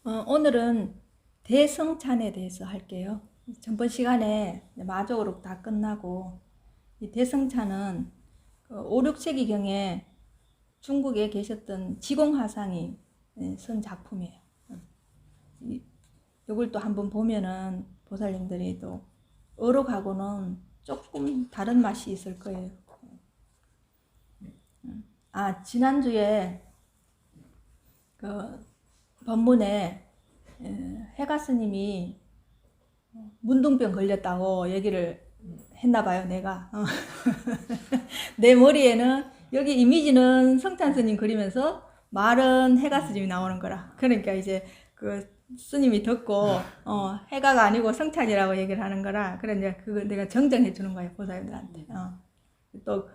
오늘은 대성찬에 대해서 할게요. 전번 시간에 마적으로 다 끝나고, 이 대성찬은 5, 6세기경에 중국에 계셨던 지공화상이 쓴 작품이에요. 이걸 또 한번 보면은 보살님들이 또 어록하고는 조금 다른 맛이 있을 거예요. 지난주에 그 법문에 해가 스님이 문둥병 걸렸다고 얘기를 했나봐요, 내가. 내 머리에는 여기 이미지는 성찬 스님 그리면서 말은 해가 스님이 나오는 거라. 그러니까 이제 그 스님이 듣고 해가가 아니고 성찬이라고 얘기를 하는 거라. 그래 이제 그거 내가 정정해 주는 거예요, 보살님들한테. 또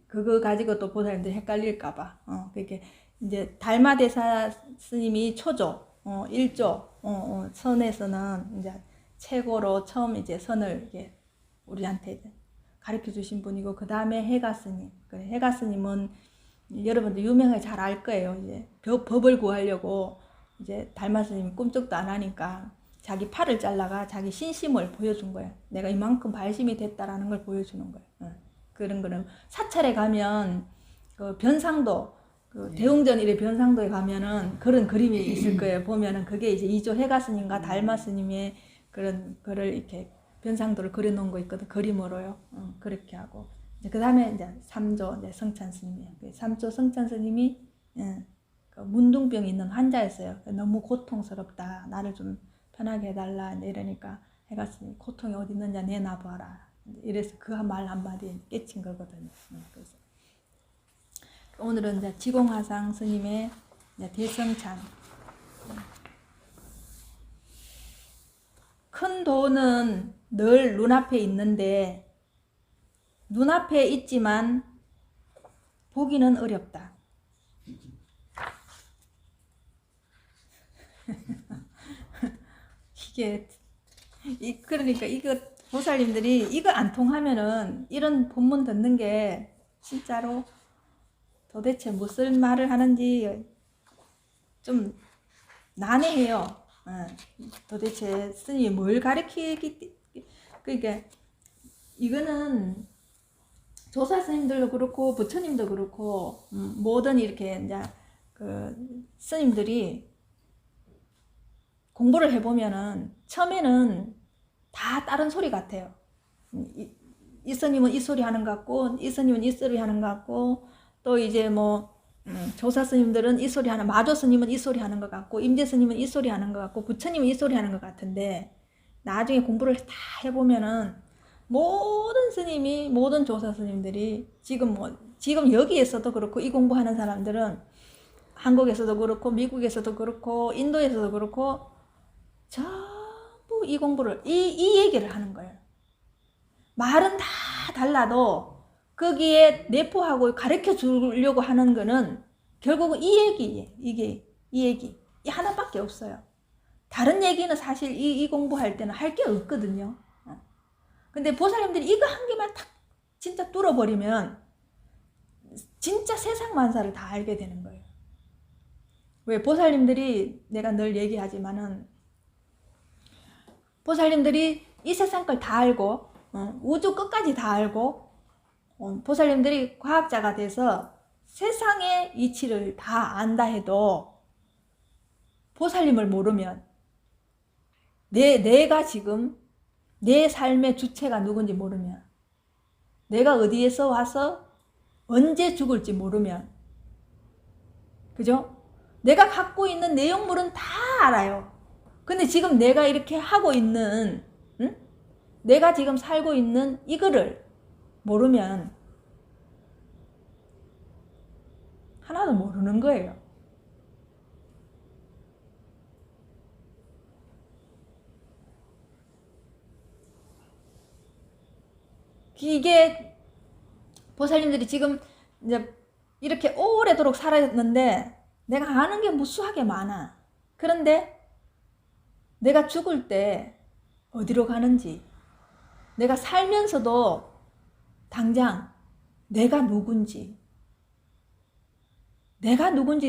그거 가지고 또 보살님들 헷갈릴까봐. 그렇게 이제 달마대사 스님이 초조, 1조 선에서는 이제 최고로 처음 이제 선을 이제 우리한테 이제 가르쳐 주신 분이고, 그 다음에 해가 스님. 해가 스님은 여러분들 유명하게 잘 알 거예요. 이제 법을 구하려고 이제 달마 스님이 꿈쩍도 안 하니까 자기 팔을 잘라가 자기 신심을 보여준 거예요. 내가 이만큼 발심이 됐다라는 걸 보여주는 거예요. 그런 거는 사찰에 가면 그 변상도, 대웅전 일의 변상도에 가면은 그런 그림이 있을 거예요. 보면은 그게 이제 이조 해가 스님과 달마 스님의 그런 거를 이렇게 변상도를 그려놓은 거 있거든, 그림으로요. 그렇게 하고 그 다음에 이제 3조 이제 성찬 스님이에요. 3조 성찬 스님이 그 문둥병이 있는 환자였어요. 너무 고통스럽다, 나를 좀 편하게 해달라 이러니까 해가 스님, 고통이 어디 있는지 내놔봐라. 이래서 그 말 한마디에 깨친 거거든요. 그래서 오늘은 이제 지공화상 스님의 대성찬. 큰 돈은 늘 눈앞에 있는데, 눈앞에 있지만 보기는 어렵다. 그러니까 이거 보살님들이 이거 안 통하면은 이런 본문 듣는 게 진짜로 도대체 무슨 말을 하는지 좀 난해해요. 도대체 스님이 뭘 가르치기, 그러니까 이거는 조사 스님들도 그렇고 부처님도 그렇고 모든 이렇게 이제 그 스님들이 공부를 해보면은 처음에는 다 다른 소리 같아요. 이 스님은 이 소리 하는 것 같고, 이 스님은 이 소리 하는 것 같고, 또 이제 뭐 조사 스님들은 이 소리 하는, 마조 스님은 이 소리 하는 것 같고, 임재 스님은 이 소리 하는 것 같고, 부처님은 이 소리 하는 것 같은데, 나중에 공부를 다 해보면은 모든 스님이, 모든 조사 스님들이 지금 여기에서도 그렇고, 이 공부하는 사람들은 한국에서도 그렇고 미국에서도 그렇고 인도에서도 그렇고 전부 이 공부를 이 얘기를 하는 거예요. 말은 다 달라도 거기에 내포하고 가르쳐 주려고 하는 거는 결국은 이 얘기예요. 이 얘기 이 하나밖에 없어요. 다른 얘기는 사실 이 공부할 때는 할 게 없거든요. 근데 보살님들이 이거 한 개만 탁 진짜 뚫어버리면 진짜 세상 만사를 다 알게 되는 거예요. 왜? 보살님들이, 내가 늘 얘기하지만은 보살님들이 이 세상 걸 다 알고 우주 끝까지 다 알고 보살님들이 과학자가 돼서 세상의 이치를 다 안다 해도 보살님을 모르면 내가 지금 내 삶의 주체가 누군지 모르면, 내가 어디에서 와서 언제 죽을지 모르면, 그죠? 내가 갖고 있는 내용물은 다 알아요. 근데 지금 내가 이렇게 하고 있는, 내가 지금 살고 있는 이거를 모르면 하나도 모르는 거예요. 이게 보살님들이 지금 이제 이렇게 오래도록 살았는데 내가 아는 게 무수하게 많아. 그런데 내가 죽을 때 어디로 가는지, 내가 살면서도 당장 내가 누군지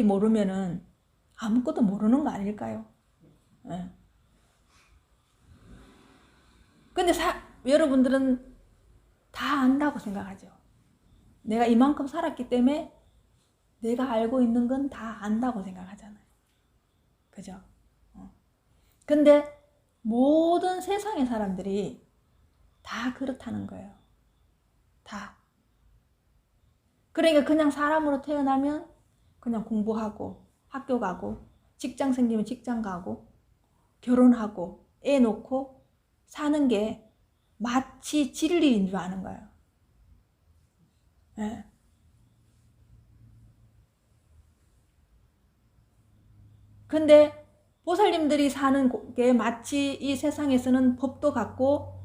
모르면은 아무것도 모르는 거 아닐까요? 예. 근데 여러분들은 다 안다고 생각하죠. 내가 이만큼 살았기 때문에 내가 알고 있는 건 다 안다고 생각하잖아요. 그죠? 근데 모든 세상의 사람들이 다 그렇다는 거예요. 다. 그러니까 그냥 사람으로 태어나면 그냥 공부하고 학교 가고 직장 생기면 직장 가고 결혼하고 애 놓고 사는 게 마치 진리인 줄 아는 거예요. 네. 근데 보살님들이 사는 게 마치 이 세상에서는 법도 같고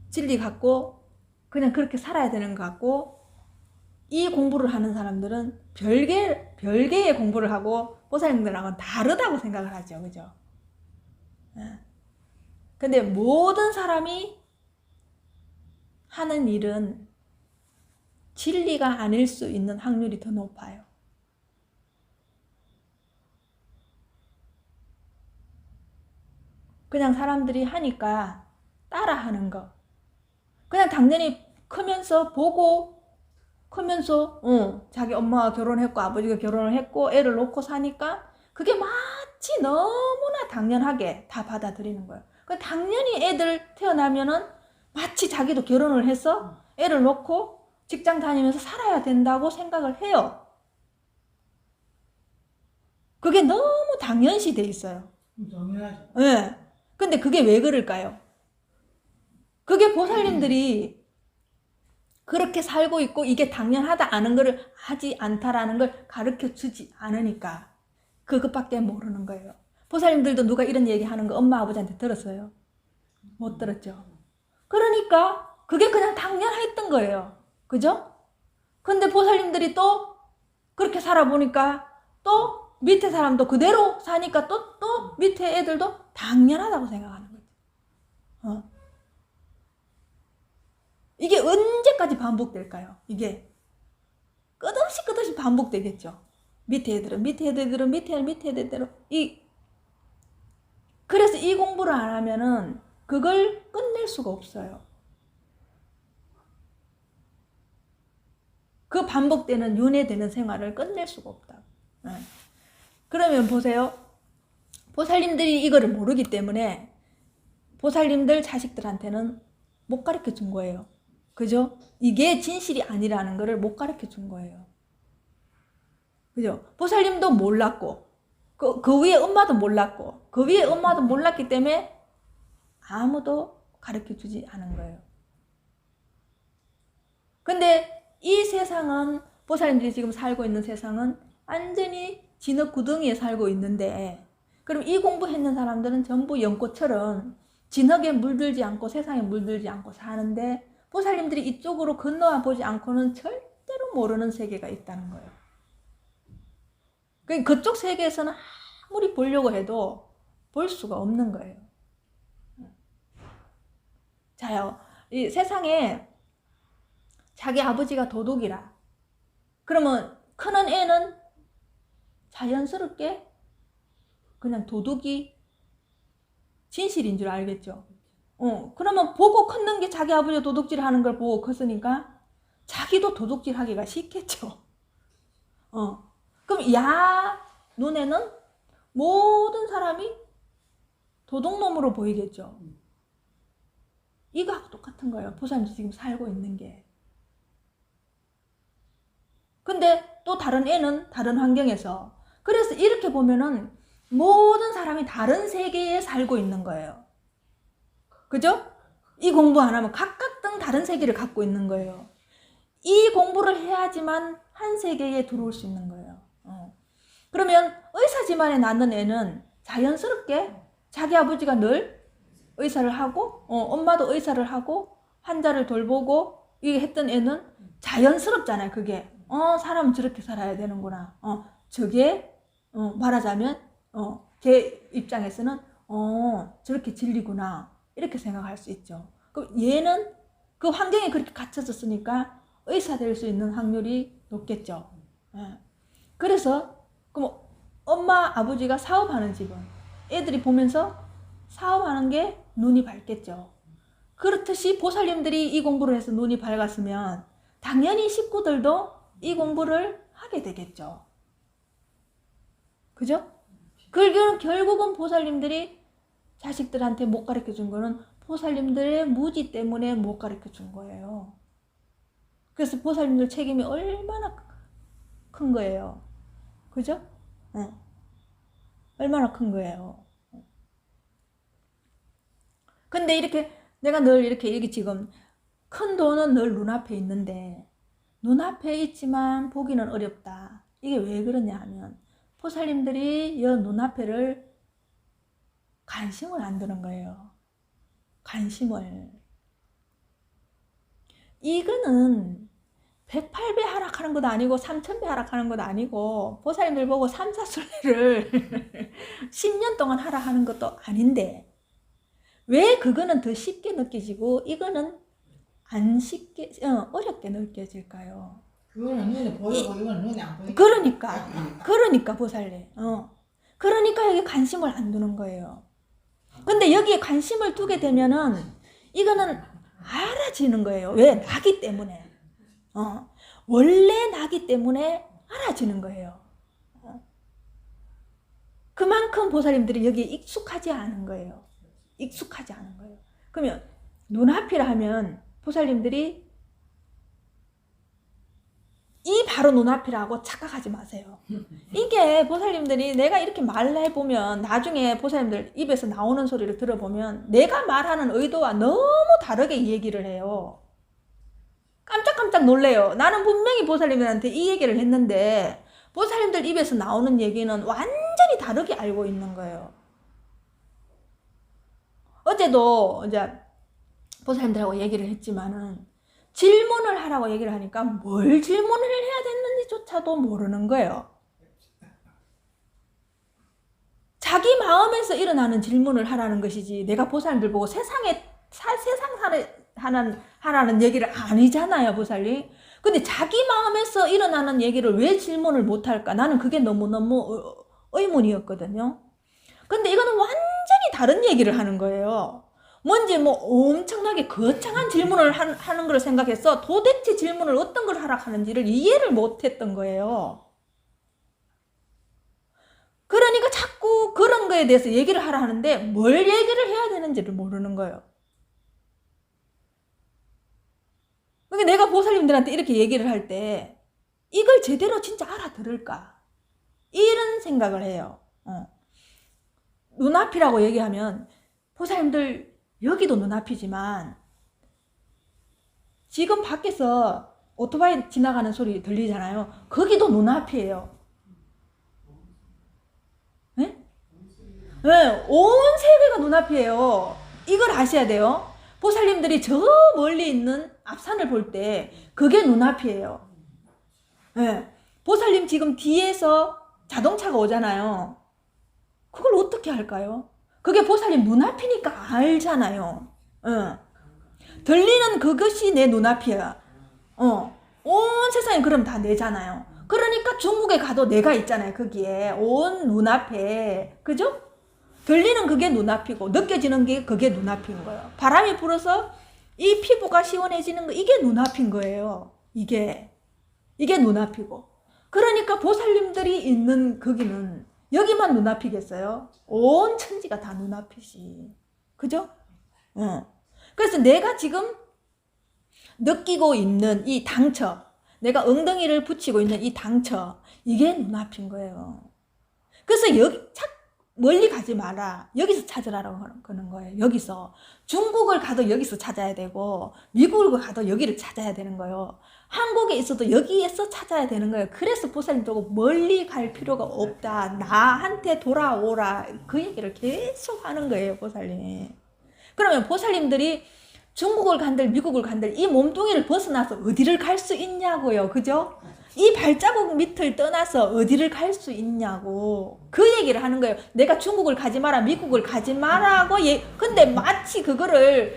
진리 같고 그냥 그렇게 살아야 되는 것 같고, 이 공부를 하는 사람들은 별개의 공부를 하고 보살님들하고는 다르다고 생각을 하죠. 그죠? 근데 모든 사람이 하는 일은 진리가 아닐 수 있는 확률이 더 높아요. 그냥 사람들이 하니까 따라하는 거. 그냥 당연히 크면서 보고 크면서 자기 엄마가 결혼했고 아버지가 결혼을 했고 애를 놓고 사니까 그게 마치 너무나 당연하게 다 받아들이는 거예요. 당연히 애들 태어나면은 마치 자기도 결혼을 해서 애를 놓고 직장 다니면서 살아야 된다고 생각을 해요. 그게 너무 당연시 돼 있어요. 당연하죠. 네. 근데 그게 왜 그럴까요? 그게 보살님들이 그렇게 살고 있고 이게 당연하다 아는 거를 하지 않다라는 걸 가르쳐 주지 않으니까 그것밖에 모르는 거예요. 보살님들도 누가 이런 얘기 하는 거 엄마 아버지한테 들었어요? 못 들었죠. 그러니까 그게 그냥 당연했던 거예요. 그죠? 근데 보살님들이 또 그렇게 살아보니까 또 밑에 사람도 그대로 사니까 또 밑에 애들도 당연하다고 생각하는 거죠. 이게 언제까지 반복될까요? 이게 끝없이 반복되겠죠. 밑에 애들은 그래서 이 공부를 안 하면은 그걸 끝낼 수가 없어요. 그 반복되는 윤회되는 생활을 끝낼 수가 없다. 그러면 보세요. 보살님들이 이거를 모르기 때문에 보살님들 자식들한테는 못 가르쳐 준 거예요. 그죠? 이게 진실이 아니라는 것을 못 가르쳐 준 거예요. 그죠? 보살님도 몰랐고, 그 위에 엄마도 몰랐고, 그 위에 엄마도 몰랐기 때문에 아무도 가르쳐 주지 않은 거예요. 근데 이 세상은, 보살님들이 지금 살고 있는 세상은 완전히 진흙 구덩이에 살고 있는데, 그럼 이 공부했는 사람들은 전부 연꽃처럼 진흙에 물들지 않고 세상에 물들지 않고 사는데, 보살님들이 이쪽으로 건너와 보지 않고는 절대로 모르는 세계가 있다는 거예요. 그쪽 세계에서는 아무리 보려고 해도 볼 수가 없는 거예요. 자요, 이 세상에 자기 아버지가 도둑이라 그러면 크는 애는 자연스럽게 그냥 도둑이 진실인 줄 알겠죠. 그러면 보고 컸는 게 자기 아버지가 도둑질 하는 걸 보고 컸으니까 자기도 도둑질 하기가 쉽겠죠. 그럼 눈에는 모든 사람이 도둑놈으로 보이겠죠. 이거하고 똑같은 거예요. 보살님이 지금 살고 있는 게. 근데 또 다른 애는 다른 환경에서, 그래서 이렇게 보면은 모든 사람이 다른 세계에 살고 있는 거예요. 그죠? 이 공부 안 하면 각각 다른 세계를 갖고 있는 거예요. 이 공부를 해야지만 한 세계에 들어올 수 있는 거예요. 그러면 의사 집안에 낳는 애는 자연스럽게 자기 아버지가 늘 의사를 하고 엄마도 의사를 하고 환자를 돌보고 이게 했던 애는 자연스럽잖아요. 그게 사람은 저렇게 살아야 되는구나. 저게 말하자면 걔 입장에서는 저렇게 진리구나 이렇게 생각할 수 있죠. 그럼 얘는 그 환경에 그렇게 갇혀졌으니까 의사 될 수 있는 확률이 높겠죠. 그래서 그럼 엄마 아버지가 사업하는 집은 애들이 보면서 사업하는 게 눈이 밝겠죠. 그렇듯이 보살님들이 이 공부를 해서 눈이 밝았으면 당연히 식구들도 이 공부를 하게 되겠죠. 그죠? 결국은 보살님들이 자식들한테 못 가르쳐 준 거는 보살님들의 무지 때문에 못 가르쳐 준 거예요. 그래서 보살님들 책임이 얼마나 큰 거예요. 그죠? 얼마나 큰 거예요. 근데 이렇게 내가 늘 이렇게 지금 큰 돈은 늘 눈앞에 있는데 눈앞에 있지만 보기는 어렵다. 이게 왜 그러냐 하면 보살님들이 이 눈앞에를 관심을 안 두는 거예요. 관심을. 이거는 108배 하락하는 것도 아니고 3000배 하락하는 것도 아니고 보살님들 보고 삼사순례를 10년 동안 하라 하는 것도 아닌데 왜 그거는 더 쉽게 느껴지고 이거는 안 쉽게 어렵게 느껴질까요? 그거는 눈에 보이고 이건 눈에 안 보이고. 그러니까 보살님. 그러니까 여기 관심을 안 두는 거예요. 근데 여기에 관심을 두게 되면은 이거는 알아지는 거예요. 왜? 나기 때문에. 원래 나기 때문에 알아지는 거예요. 그만큼 보살님들이 여기에 익숙하지 않은 거예요. 익숙하지 않은 거예요. 그러면 눈앞이라 하면 보살님들이 이 바로 눈앞이라고 착각하지 마세요. 이게 보살님들이 내가 이렇게 말을 해보면 나중에 보살님들 입에서 나오는 소리를 들어보면 내가 말하는 의도와 너무 다르게 이 얘기를 해요. 깜짝깜짝 놀래요. 나는 분명히 보살님들한테 이 얘기를 했는데 보살님들 입에서 나오는 얘기는 완전히 다르게 알고 있는 거예요. 어제도 이제 보살님들하고 얘기를 했지만은 질문을 하라고 얘기를 하니까 뭘 질문을 해야 됐는지조차도 모르는 거예요. 자기 마음에서 일어나는 질문을 하라는 것이지 내가 보살님들 보고 세상 하라는 얘기를 아니잖아요, 보살님. 근데 자기 마음에서 일어나는 얘기를 왜 질문을 못할까? 나는 그게 너무너무 의문이었거든요. 근데 이거는 완전히 다른 얘기를 하는 거예요. 뭔지 엄청나게 거창한 질문을 하는 걸 생각해서 도대체 질문을 어떤 걸 하라 하는지를 이해를 못했던 거예요. 그러니까 자꾸 그런 거에 대해서 얘기를 하라 하는데 뭘 얘기를 해야 되는지를 모르는 거예요. 그러니까 내가 보살님들한테 이렇게 얘기를 할 때 이걸 제대로 진짜 알아들을까? 이런 생각을 해요. 눈앞이라고 얘기하면 보살님들 여기도 눈앞이지만 지금 밖에서 오토바이 지나가는 소리 들리잖아요. 거기도 눈앞이에요. 네? 네, 온 세계가 눈앞이에요. 이걸 아셔야 돼요. 보살님들이 저 멀리 있는 앞산을 볼 때 그게 눈앞이에요. 네. 보살님 지금 뒤에서 자동차가 오잖아요. 그걸 어떻게 할까요? 그게 보살님 눈앞이니까 알잖아요. 들리는 그것이 내 눈앞이야. 온 세상이 그럼 다 내잖아요. 그러니까 중국에 가도 내가 있잖아요. 거기에 온 눈앞에. 그죠? 들리는 그게 눈앞이고 느껴지는 게 그게 눈앞인 거예요. 바람이 불어서 이 피부가 시원해지는 거 이게 눈앞인 거예요. 이게 눈앞이고. 그러니까 보살님들이 있는 거기는 여기만 눈앞이겠어요? 온 천지가 다 눈앞이지. 그죠? 그래서 내가 지금 느끼고 있는 이 당처, 내가 엉덩이를 붙이고 있는 이 당처, 이게 눈앞인 거예요. 그래서 여기 멀리 가지 마라. 여기서 찾으라고 하는 거예요. 여기서. 중국을 가도 여기서 찾아야 되고 미국을 가도 여기를 찾아야 되는 거예요. 한국에 있어도 여기에서 찾아야 되는 거예요. 그래서 보살님 보고 멀리 갈 필요가 없다. 나한테 돌아오라. 그 얘기를 계속 하는 거예요, 보살님. 그러면 보살님들이 중국을 간들 미국을 간들 이 몸뚱이를 벗어나서 어디를 갈 수 있냐고요. 그죠? 이 발자국 밑을 떠나서 어디를 갈 수 있냐고 그 얘기를 하는 거예요. 내가 중국을 가지 마라 미국을 가지 마라고 근데 마치 그거를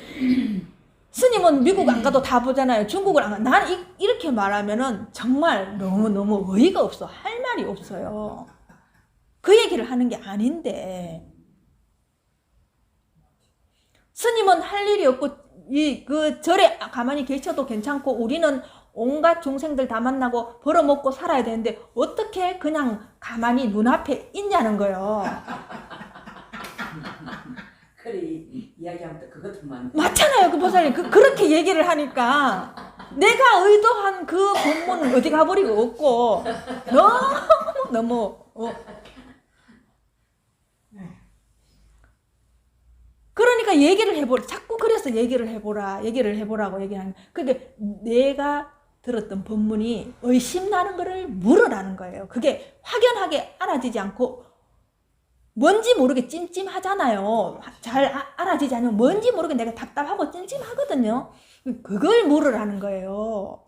스님은 미국 안 가도 다 보잖아요. 중국을 안 가. 난 이렇게 말하면은 정말 너무 어이가 없어. 할 말이 없어요. 그 얘기를 하는 게 아닌데 스님은 할 일이 없고 그 절에 가만히 계셔도 괜찮고 우리는 온갖 중생들 다 만나고 벌어먹고 살아야 되는데 어떻게 그냥 가만히 눈앞에 있냐는 거예요. 그래 이야기하면 또 그것도 맞잖아요. 그 보살님 그렇게 얘기를 하니까 내가 의도한 그 본문은 어디 가버리고 없고 너무 그러니까 얘기를 해보라. 자꾸 그래서 얘기를 해보라고 얘기하는. 근데 내가 들었던 본문이 의심나는 거를 물으라는 거예요. 그게 확연하게 알아지지 않고 뭔지 모르게 찜찜하잖아요. 잘 알아지지 않으면 뭔지 모르게 내가 답답하고 찜찜하거든요. 그걸 물으라는 거예요.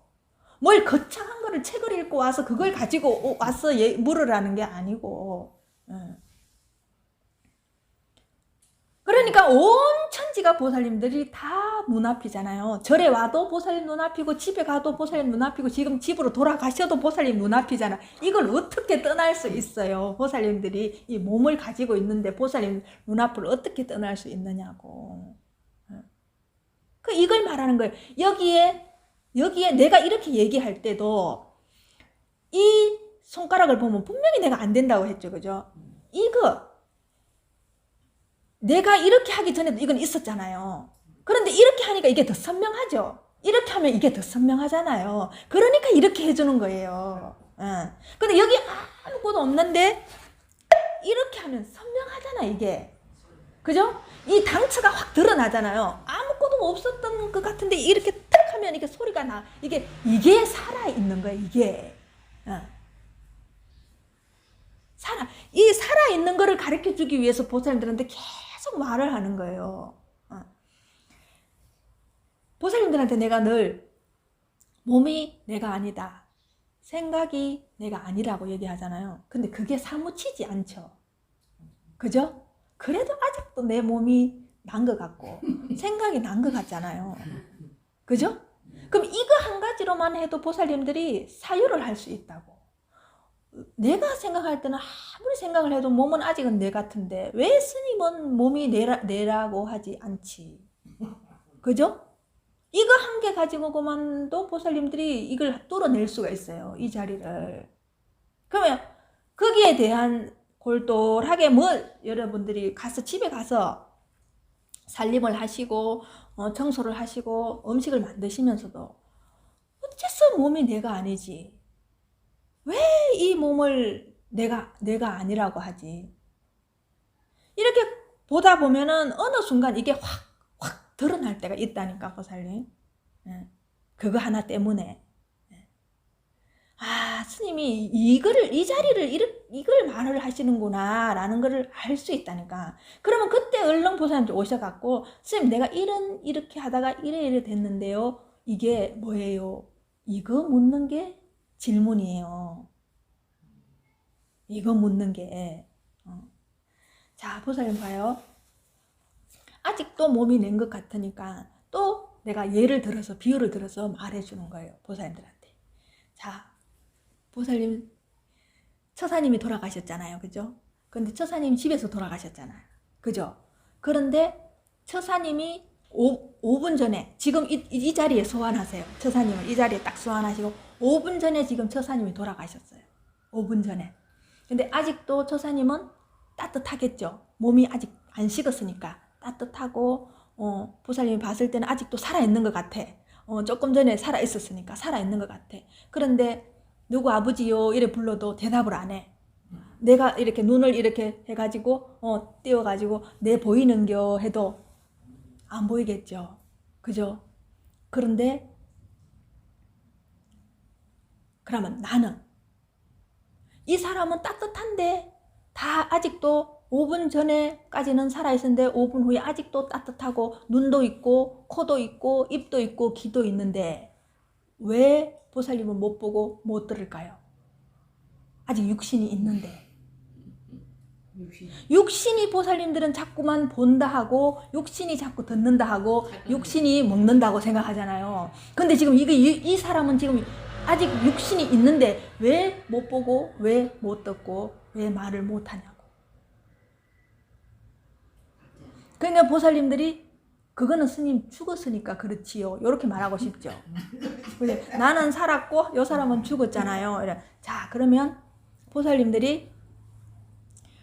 뭘 거창한 거를 책을 읽고 와서 그걸 가지고 와서 물으라는 게 아니고. 그러니까 온 천지가 보살님들이 다 눈앞이잖아요. 절에 와도 보살님 눈앞이고 집에 가도 보살님 눈앞이고 지금 집으로 돌아가셔도 보살님 눈앞이잖아. 이걸 어떻게 떠날 수 있어요? 보살님들이 이 몸을 가지고 있는데 보살님 눈앞을 어떻게 떠날 수 있느냐고. 이걸 말하는 거예요. 여기에 내가 이렇게 얘기할 때도 이 손가락을 보면 분명히 내가 안 된다고 했죠. 그죠? 이거 내가 이렇게 하기 전에도 이건 있었잖아요. 그런데 이렇게 하니까 이게 더 선명하죠. 이렇게 하면 이게 더 선명하잖아요. 그러니까 이렇게 해주는 거예요. 근데 여기 아무것도 없는데 이렇게 하면 선명하잖아 이게. 그죠? 이 당처가 확 드러나잖아요. 아무것도 없었던 것 같은데 이렇게 탁 하면 이게 소리가 나. 이게 살아있는 거예요. 이게. 이 살아있는 거를 가르쳐 주기 위해서 보살님들한테 계속 말을 하는 거예요. 보살님들한테 내가 늘 몸이 내가 아니다. 생각이 내가 아니라고 얘기하잖아요. 근데 그게 사무치지 않죠. 그죠? 그래도 아직도 내 몸이 난 것 같고 생각이 난 것 같잖아요. 그죠? 그럼 이거 한 가지로만 해도 보살님들이 사유를 할 수 있다고. 내가 생각할 때는 아무리 생각을 해도 몸은 아직은 내 같은데 왜 스님은 몸이 내라고 하지 않지? 그죠? 이거 한 개 가지고 그만도 보살님들이 이걸 뚫어낼 수가 있어요. 이 자리를. 그러면 거기에 대한 골똘하게 여러분들이 집에 가서 살림을 하시고 청소를 하시고 음식을 만드시면서도 어째서 몸이 내가 아니지? 왜 이 몸을 내가 아니라고 하지? 이렇게 보다 보면은 어느 순간 이게 확 드러날 때가 있다니까, 보살님. 그거 하나 때문에. 스님이 이 자리를 이걸 말을 하시는구나 라는 걸 알 수 있다니까. 그러면 그때 얼른 보살님 오셔갖고 스님 내가 이렇게 하다가 이래 됐는데요. 이게 뭐예요? 이거 묻는 게 질문이에요. 이거 묻는 게. 자, 보살님 봐요. 아직도 몸이 낸 것 같으니까 또 내가 비유를 들어서 말해주는 거예요. 보살님들한테. 자, 보살님, 처사님이 돌아가셨잖아요. 그죠? 근데 처사님이 집에서 돌아가셨잖아요. 그죠? 그런데 처사님이 5분 전에, 지금 이 자리에 소환하세요. 처사님을 이 자리에 딱 소환하시고, 5분 전에 지금 처사님이 돌아가셨어요. 5분 전에. 근데 아직도 처사님은 따뜻하겠죠. 몸이 아직 안 식었으니까. 따뜻하고, 보살님이 봤을 때는 아직도 살아있는 것 같아. 조금 전에 살아있었으니까 살아있는 것 같아. 그런데 누구 아버지요 이래 불러도 대답을 안 해. 내가 이렇게 눈을 이렇게 해가지고 띄워가지고 내 보이는겨 해도 안 보이겠죠. 그죠? 그런데 그러면 나는 이 사람은 따뜻한데 다 아직도 5분 전에까지는 살아있었는데 5분 후에 아직도 따뜻하고 눈도 있고 코도 있고 입도 있고 귀도 있는데 왜 보살님은 못 보고 못 들을까요? 아직 육신이 있는데. 육신이 보살님들은 자꾸만 본다 하고 육신이 자꾸 듣는다 하고 육신이 먹는다고 생각하잖아요. 근데 지금 이 사람은 지금 아직 육신이 있는데 왜 못 보고 왜 못 듣고 왜 말을 못 하냐고. 그러니까 보살님들이 그거는 스님 죽었으니까 그렇지요. 이렇게 말하고 싶죠. 근데 나는 살았고 요 사람은 죽었잖아요. 이래. 자, 그러면 보살님들이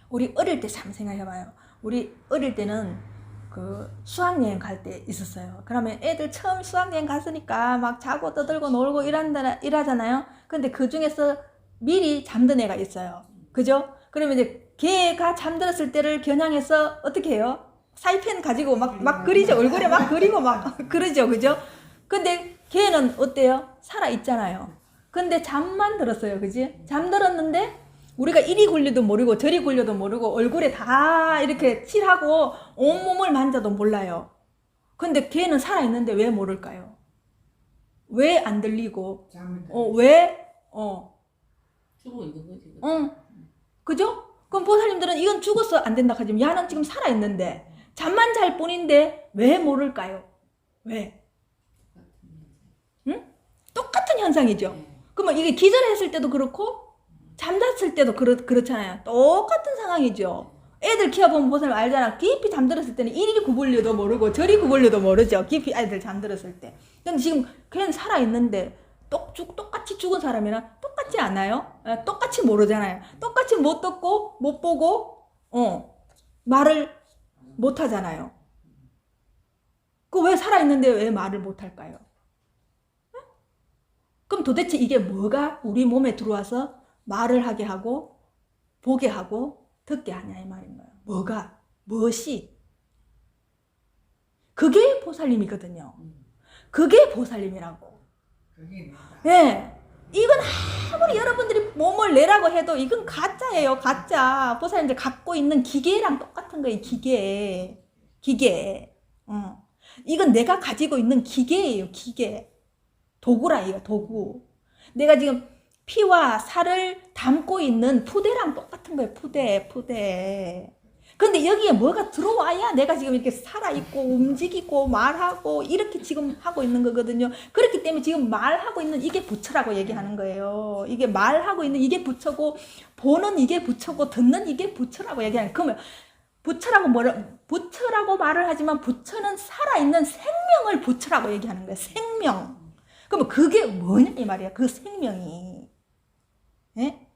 우리 어릴 때 참 생각해봐요. 우리 어릴 때는 그 수학여행 갈 때 있었어요. 그러면 애들 처음 수학여행 갔으니까 막 자고 떠들고 놀고 이러잖아요. 근데 그 중에서 미리 잠든 애가 있어요. 그죠? 그러면 이제 걔가 잠들었을 때를 겨냥해서 어떻게 해요? 사이펜 가지고 막 그리죠. 얼굴에 막 그리고 막 그러죠. 그죠? 근데 걔는 어때요? 살아있잖아요. 근데 잠만 들었어요. 그지? 잠들었는데 우리가 이리 굴려도 모르고 저리 굴려도 모르고 얼굴에 다 이렇게 칠하고 온몸을 만져도 몰라요. 근데 걔는 살아있는데 왜 모를까요? 왜 안 들리고? 왜? 죽어 있는 거지. 그죠? 그럼 보살님들은 이건 죽어서 안 된다 하지만 야는 지금 살아있는데 잠만 잘 뿐인데 왜 모를까요? 왜? 응? 똑같은 현상이죠. 그러면 이게 기절했을 때도 그렇고 잠잤을 때도 그렇잖아요. 똑같은 상황이죠. 애들 키워보면 보살님 알잖아. 깊이 잠들었을 때는 이리 구불려도 모르고 저리 구불려도 모르죠. 깊이 애들 잠들었을 때. 근데 지금 걔는 살아있는데 똑같이 죽은 사람이랑 똑같지 않아요? 똑같이 모르잖아요. 똑같이 못 듣고 못 보고 말을 못 하잖아요. 그 왜 살아있는데 왜 말을 못 할까요? 그럼 도대체 이게 뭐가 우리 몸에 들어와서 말을 하게 하고 보게 하고 듣게 하냐 이 말인 거예요. 뭐가? 무엇이? 그게 보살님이거든요. 그게 보살님이라고. 네. 이건 아무리 여러분들이 몸을 내라고 해도 이건 가짜예요. 가짜. 보살님들 갖고 있는 기계랑 똑같은 거예요. 기계. 이건 내가 가지고 있는 기계예요. 기계. 도구라 이거 도구. 내가 지금 피와 살을 담고 있는 푸대랑 똑같은 거예요. 푸대. 근데 여기에 뭐가 들어와야 내가 지금 이렇게 살아있고 움직이고 말하고 이렇게 지금 하고 있는 거거든요. 그렇기 때문에 지금 말하고 있는 이게 부처라고 얘기하는 거예요. 이게 말하고 있는 이게 부처고 보는 이게 부처고 듣는 이게 부처라고 얘기하는 거예요. 그러면 부처라고 말을 하지만 부처는 살아있는 생명을 부처라고 얘기하는 거예요. 생명. 그러면 그게 뭐냐 이 말이야. 그 생명이. 예?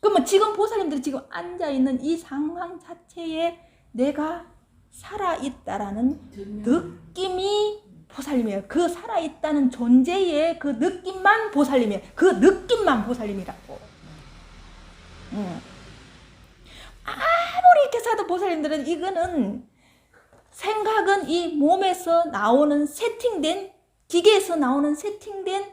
그러면 지금 보살님들이 지금 앉아있는 이 상황 자체에 내가 살아있다라는 느낌이 보살님이에요. 그 살아있다는 존재의 그 느낌만 보살님이에요. 그 느낌만 보살님이라고. 아무리 이렇게 사도 보살님들은 이거는 생각은 이 몸에서 나오는 세팅된 기계에서 나오는 세팅된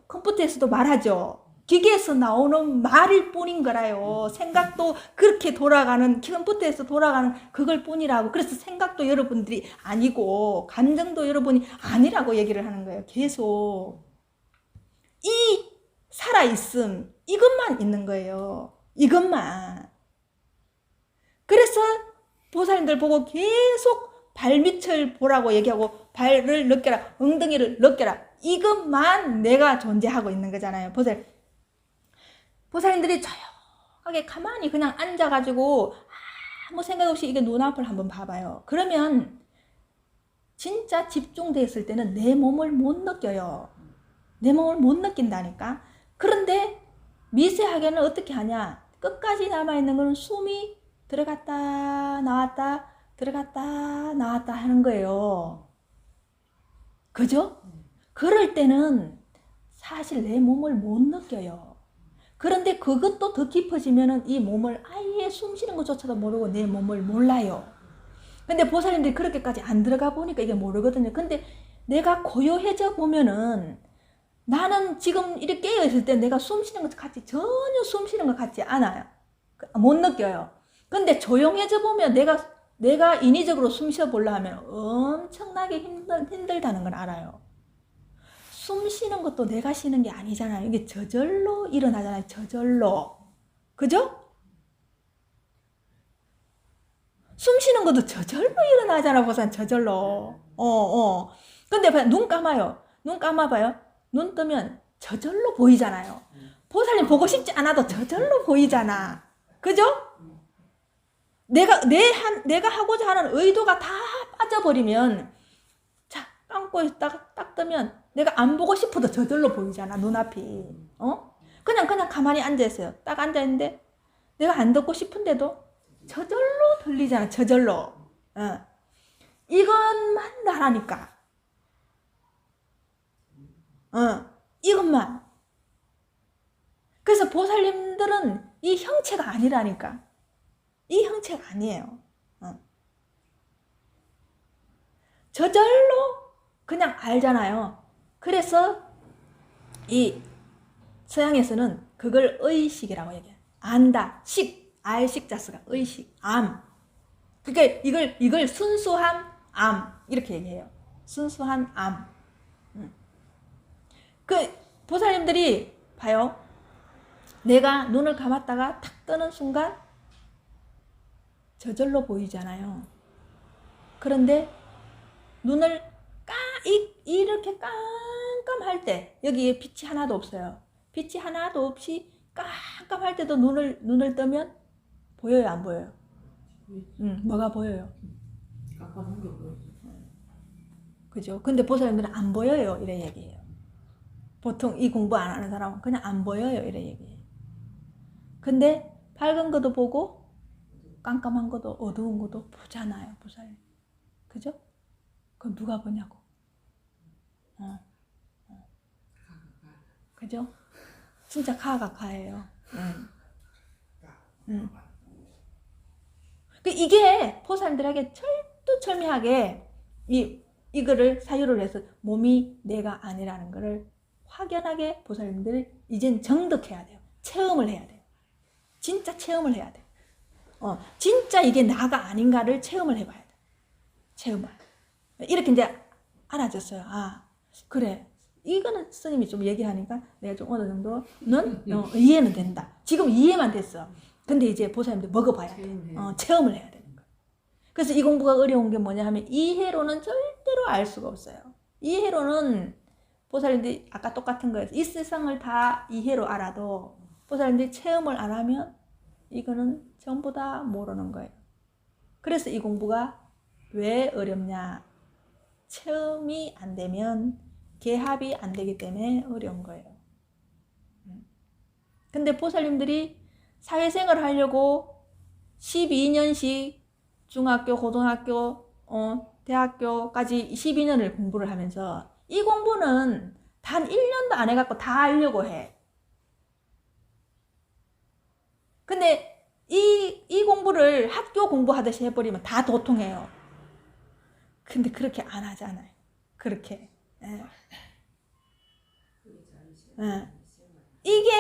컴퓨터에서도 말하죠. 기계에서 나오는 말일 뿐인 거라요. 생각도 그렇게 돌아가는 컴퓨터에서 돌아가는 그걸 뿐이라고. 그래서 생각도 여러분들이 아니고 감정도 여러분이 아니라고 얘기를 하는 거예요. 계속 이 살아있음 이것만 있는 거예요. 이것만. 그래서 보살님들 보고 계속 발밑을 보라고 얘기하고 발을 느껴라, 엉덩이를 느껴라. 이것만 내가 존재하고 있는 거잖아요. 보살님들이 조용하게 가만히 그냥 앉아가지고 아무 생각 없이 이게 눈앞을 한번 봐봐요. 그러면 진짜 집중됐을 때는 내 몸을 못 느껴요. 내 몸을 못 느낀다니까. 그런데 미세하게는 어떻게 하냐. 끝까지 남아있는 거는 숨이 들어갔다 나왔다 들어갔다 나왔다 하는 거예요. 그죠? 그럴 때는 사실 내 몸을 못 느껴요. 그런데 그것도 더 깊어지면은 이 몸을 아예 숨 쉬는 것조차도 모르고 내 몸을 몰라요. 근데 보살님들이 그렇게까지 안 들어가 보니까 이게 모르거든요. 근데 내가 고요해져 보면은 나는 지금 이렇게 깨어있을 때 내가 숨 쉬는 것 같이 전혀 숨 쉬는 것 같지 않아요. 못 느껴요. 근데 조용해져 보면 내가 인위적으로 숨 쉬어보려 하면 엄청나게 힘들다는 걸 알아요. 숨 쉬는 것도 내가 쉬는 게 아니잖아요. 이게 저절로 일어나잖아요. 저절로. 그죠? 숨 쉬는 것도 저절로 일어나잖아. 보산 저절로. 근데 눈 감아요. 눈 감아봐요. 눈 뜨면 저절로 보이잖아요. 보살님 보고 싶지 않아도 저절로 보이잖아. 그죠? 내가 하고자 하는 의도가 다 빠져버리면 자 감고 있다가 딱 뜨면 내가 안 보고 싶어도 저절로 보이잖아 눈앞이. 그냥 가만히 앉아있어요. 딱 앉아있는데 내가 안 듣고 싶은데도 저절로 들리잖아. 저절로. 이것만 나라니까. 이것만. 그래서 보살님들은 이 형체가 아니라니까. 이 형체가 아니에요. 저절로 그냥 알잖아요. 그래서 이 서양에서는 그걸 의식이라고 얘기해요. 안다. 알식 자스가 의식, 암. 그러니까 이걸 순수한 암 이렇게 얘기해요. 순수한 암. 그 보살님들이 봐요. 내가 눈을 감았다가 탁 뜨는 순간 저절로 보이잖아요. 그런데 눈을 이렇게 깜깜할 때 여기에 빛이 하나도 없어요. 빛이 하나도 없이 깜깜할 때도 눈을 뜨면 보여요, 안 보여요? 뭐가 보여요? 깜깜한 게 보여. 그죠? 근데 보살님들은 안 보여요, 이래 얘기해요. 보통 이 공부 안 하는 사람은 그냥 안 보여요, 이래 얘기해요. 근데 밝은 것도 보고 깜깜한 것도 어두운 것도 보잖아요, 보살님. 그죠? 그럼 누가 보냐고. 그죠? 진짜 가예요. 이게 보살님들에게 철두철미하게 이거를 사유를 해서 몸이 내가 아니라는 거를 확연하게 보살님들이 이젠 정득해야 돼요. 체험을 해야 돼요. 진짜 체험을 해야 돼요. 진짜 이게 나가 아닌가를 체험을 해봐야 돼요. 체험을. 이렇게 이제 알아졌어요. 아, 그래. 이거는 스님이 좀 얘기하니까 내가 좀 어느 정도는 이해는 된다. 지금 이해만 됐어. 근데 이제 보살님들 먹어봐야 돼. 체험을 해야 되는 거야. 그래서 이 공부가 어려운 게 뭐냐 하면 이해로는 절대로 알 수가 없어요. 이해로는 보살님들이 아까 똑같은 거예요. 이 세상을 다 이해로 알아도 보살님들이 체험을 안 하면 이거는 전부 다 모르는 거예요. 그래서 이 공부가 왜 어렵냐? 체험이 안 되면 개합이 안 되기 때문에 어려운 거예요. 근데 보살님들이 사회생활을 하려고 12년씩 중학교, 고등학교, 대학교까지 12년을 공부를 하면서 이 공부는 단 1년도 안 해갖고 다 알려고 해. 근데 이 공부를 학교 공부하듯이 해버리면 다 도통해요. 근데 그렇게 안 하잖아요. 그렇게. 이게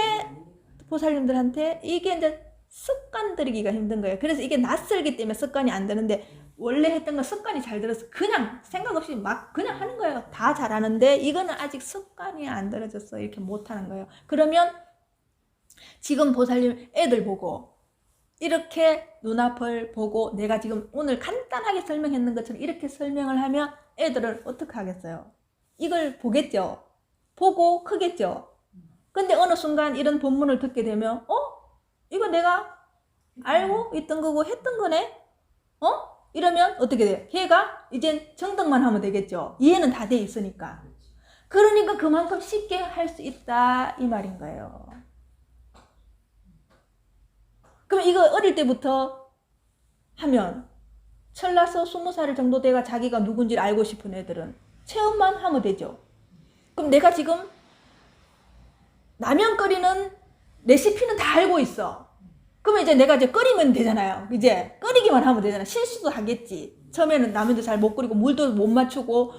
보살님들한테 이게 이제 습관 들이기가 힘든 거예요. 그래서 이게 낯설기 때문에 습관이 안 되는데 원래 했던 거 습관이 잘 들어서 그냥 생각 없이 막 그냥 하는 거예요. 다 잘하는데 이거는 아직 습관이 안 들어졌어. 이렇게 못하는 거예요. 그러면 지금 보살님 애들 보고 이렇게 눈앞을 보고 내가 지금 오늘 간단하게 설명했는 것처럼 이렇게 설명을 하면 애들은 어떻게 하겠어요? 이걸 보겠죠? 보고 크겠죠? 근데 어느 순간 이런 본문을 듣게 되면 이거 내가 알고 있던 거고 했던 거네? 이러면 어떻게 돼요? 걔가 이젠 정득만 하면 되겠죠? 이해는 다 돼 있으니까. 그러니까 그만큼 쉽게 할 수 있다 이 말인 거예요. 그럼 이거 어릴 때부터 하면 철나서 20살 정도 돼가 자기가 누군지를 알고 싶은 애들은 체험만 하면 되죠. 그럼 내가 지금 라면 끓이는 레시피는 다 알고 있어. 그러면 이제 내가 이제 끓이면 되잖아요. 이제 끓이기만 하면 되잖아. 실수도 하겠지. 처음에는 라면도 잘 못 끓이고 물도 못 맞추고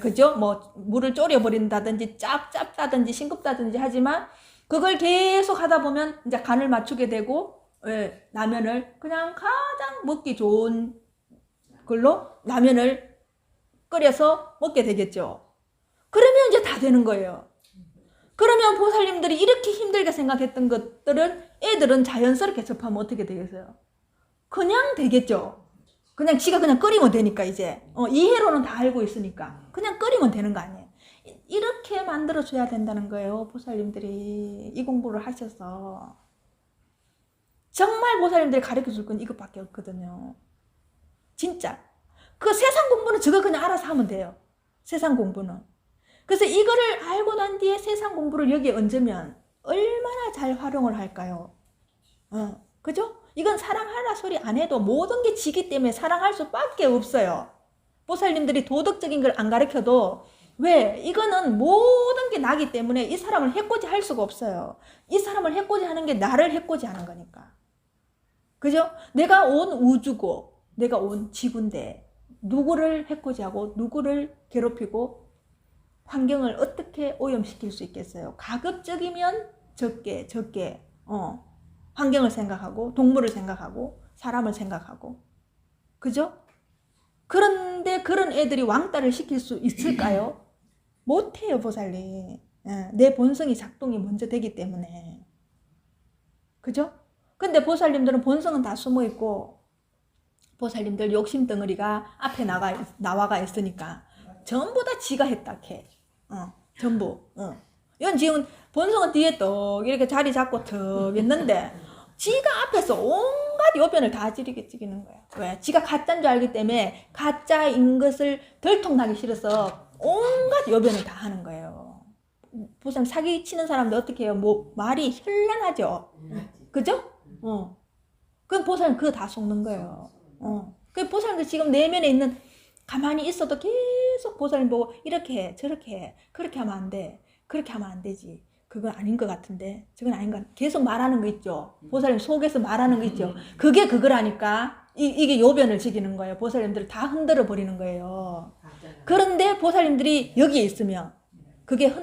그죠? 뭐 물을 졸여버린다든지 짭다든지 싱겁다든지 하지만 그걸 계속 하다 보면 이제 간을 맞추게 되고 라면을 그냥 가장 먹기 좋은 걸로 라면을 끓여서 먹게 되겠죠. 그러면 이제 다 되는 거예요. 그러면 보살님들이 이렇게 힘들게 생각했던 것들은 애들은 자연스럽게 접하면 어떻게 되겠어요? 그냥 되겠죠. 그냥 지가 그냥 끓이면 되니까 이제 이해로는 다 알고 있으니까 그냥 끓이면 되는 거 아니에요. 이렇게 만들어줘야 된다는 거예요. 보살님들이 이 공부를 하셔서. 정말 보살님들이 가르쳐줄 건 이것밖에 없거든요. 진짜. 그 세상 공부는 저거 그냥 알아서 하면 돼요. 세상 공부는. 그래서 이거를 알고 난 뒤에 세상 공부를 여기에 얹으면 얼마나 잘 활용을 할까요? 그죠? 이건 사랑하라 소리 안 해도 모든 게 지기 때문에 사랑할 수밖에 없어요. 보살님들이 도덕적인 걸 안 가르쳐도 왜? 이거는 모든 게 나기 때문에 이 사람을 해코지 할 수가 없어요. 이 사람을 해코지 하는 게 나를 해코지 하는 거니까. 그죠? 내가 온 우주고 내가 온 지구인데 누구를 해코지하고 누구를 괴롭히고 환경을 어떻게 오염시킬 수 있겠어요? 가급적이면 적게 환경을 생각하고 동물을 생각하고 사람을 생각하고 그죠? 그런데 그런 애들이 왕따를 시킬 수 있을까요? 못해요, 보살님. 내 본성이 작동이 먼저 되기 때문에. 그죠? 근데 보살님들은 본성은 다 숨어 있고 보살님들 욕심 덩어리가 앞에 나와가 있으니까 전부 다 지가 했다 캐. 전부. 이건 지금 본성은 뒤에 또 이렇게 자리 잡고 턱 있는데 지가 앞에서 온갖 요변을 다 지르는 거야. 왜? 지가 가짜인 줄 알기 때문에 가짜인 것을 덜통나기 싫어서 온갖 요변을 다 하는 거예요. 보세요. 사기 치는 사람들 어떻게 해요? 뭐 말이 현란하죠. 그죠? 그럼 보살님 그거 다 속는 거예요. 그 보살님들 지금 내면에 있는 가만히 있어도 계속 보살님 보고 이렇게 해, 저렇게 해, 그렇게 하면 안 돼, 그렇게 하면 안 되지. 그건 아닌 것 같은데, 저건 아닌 것 같은데. 계속 말하는 거 있죠. 보살님 속에서 말하는 거 있죠. 그게 그거라니까. 이게 요변을 지키는 거예요. 보살님들을 다 흔들어 버리는 거예요. 그런데 보살님들이 여기에 있으면 그게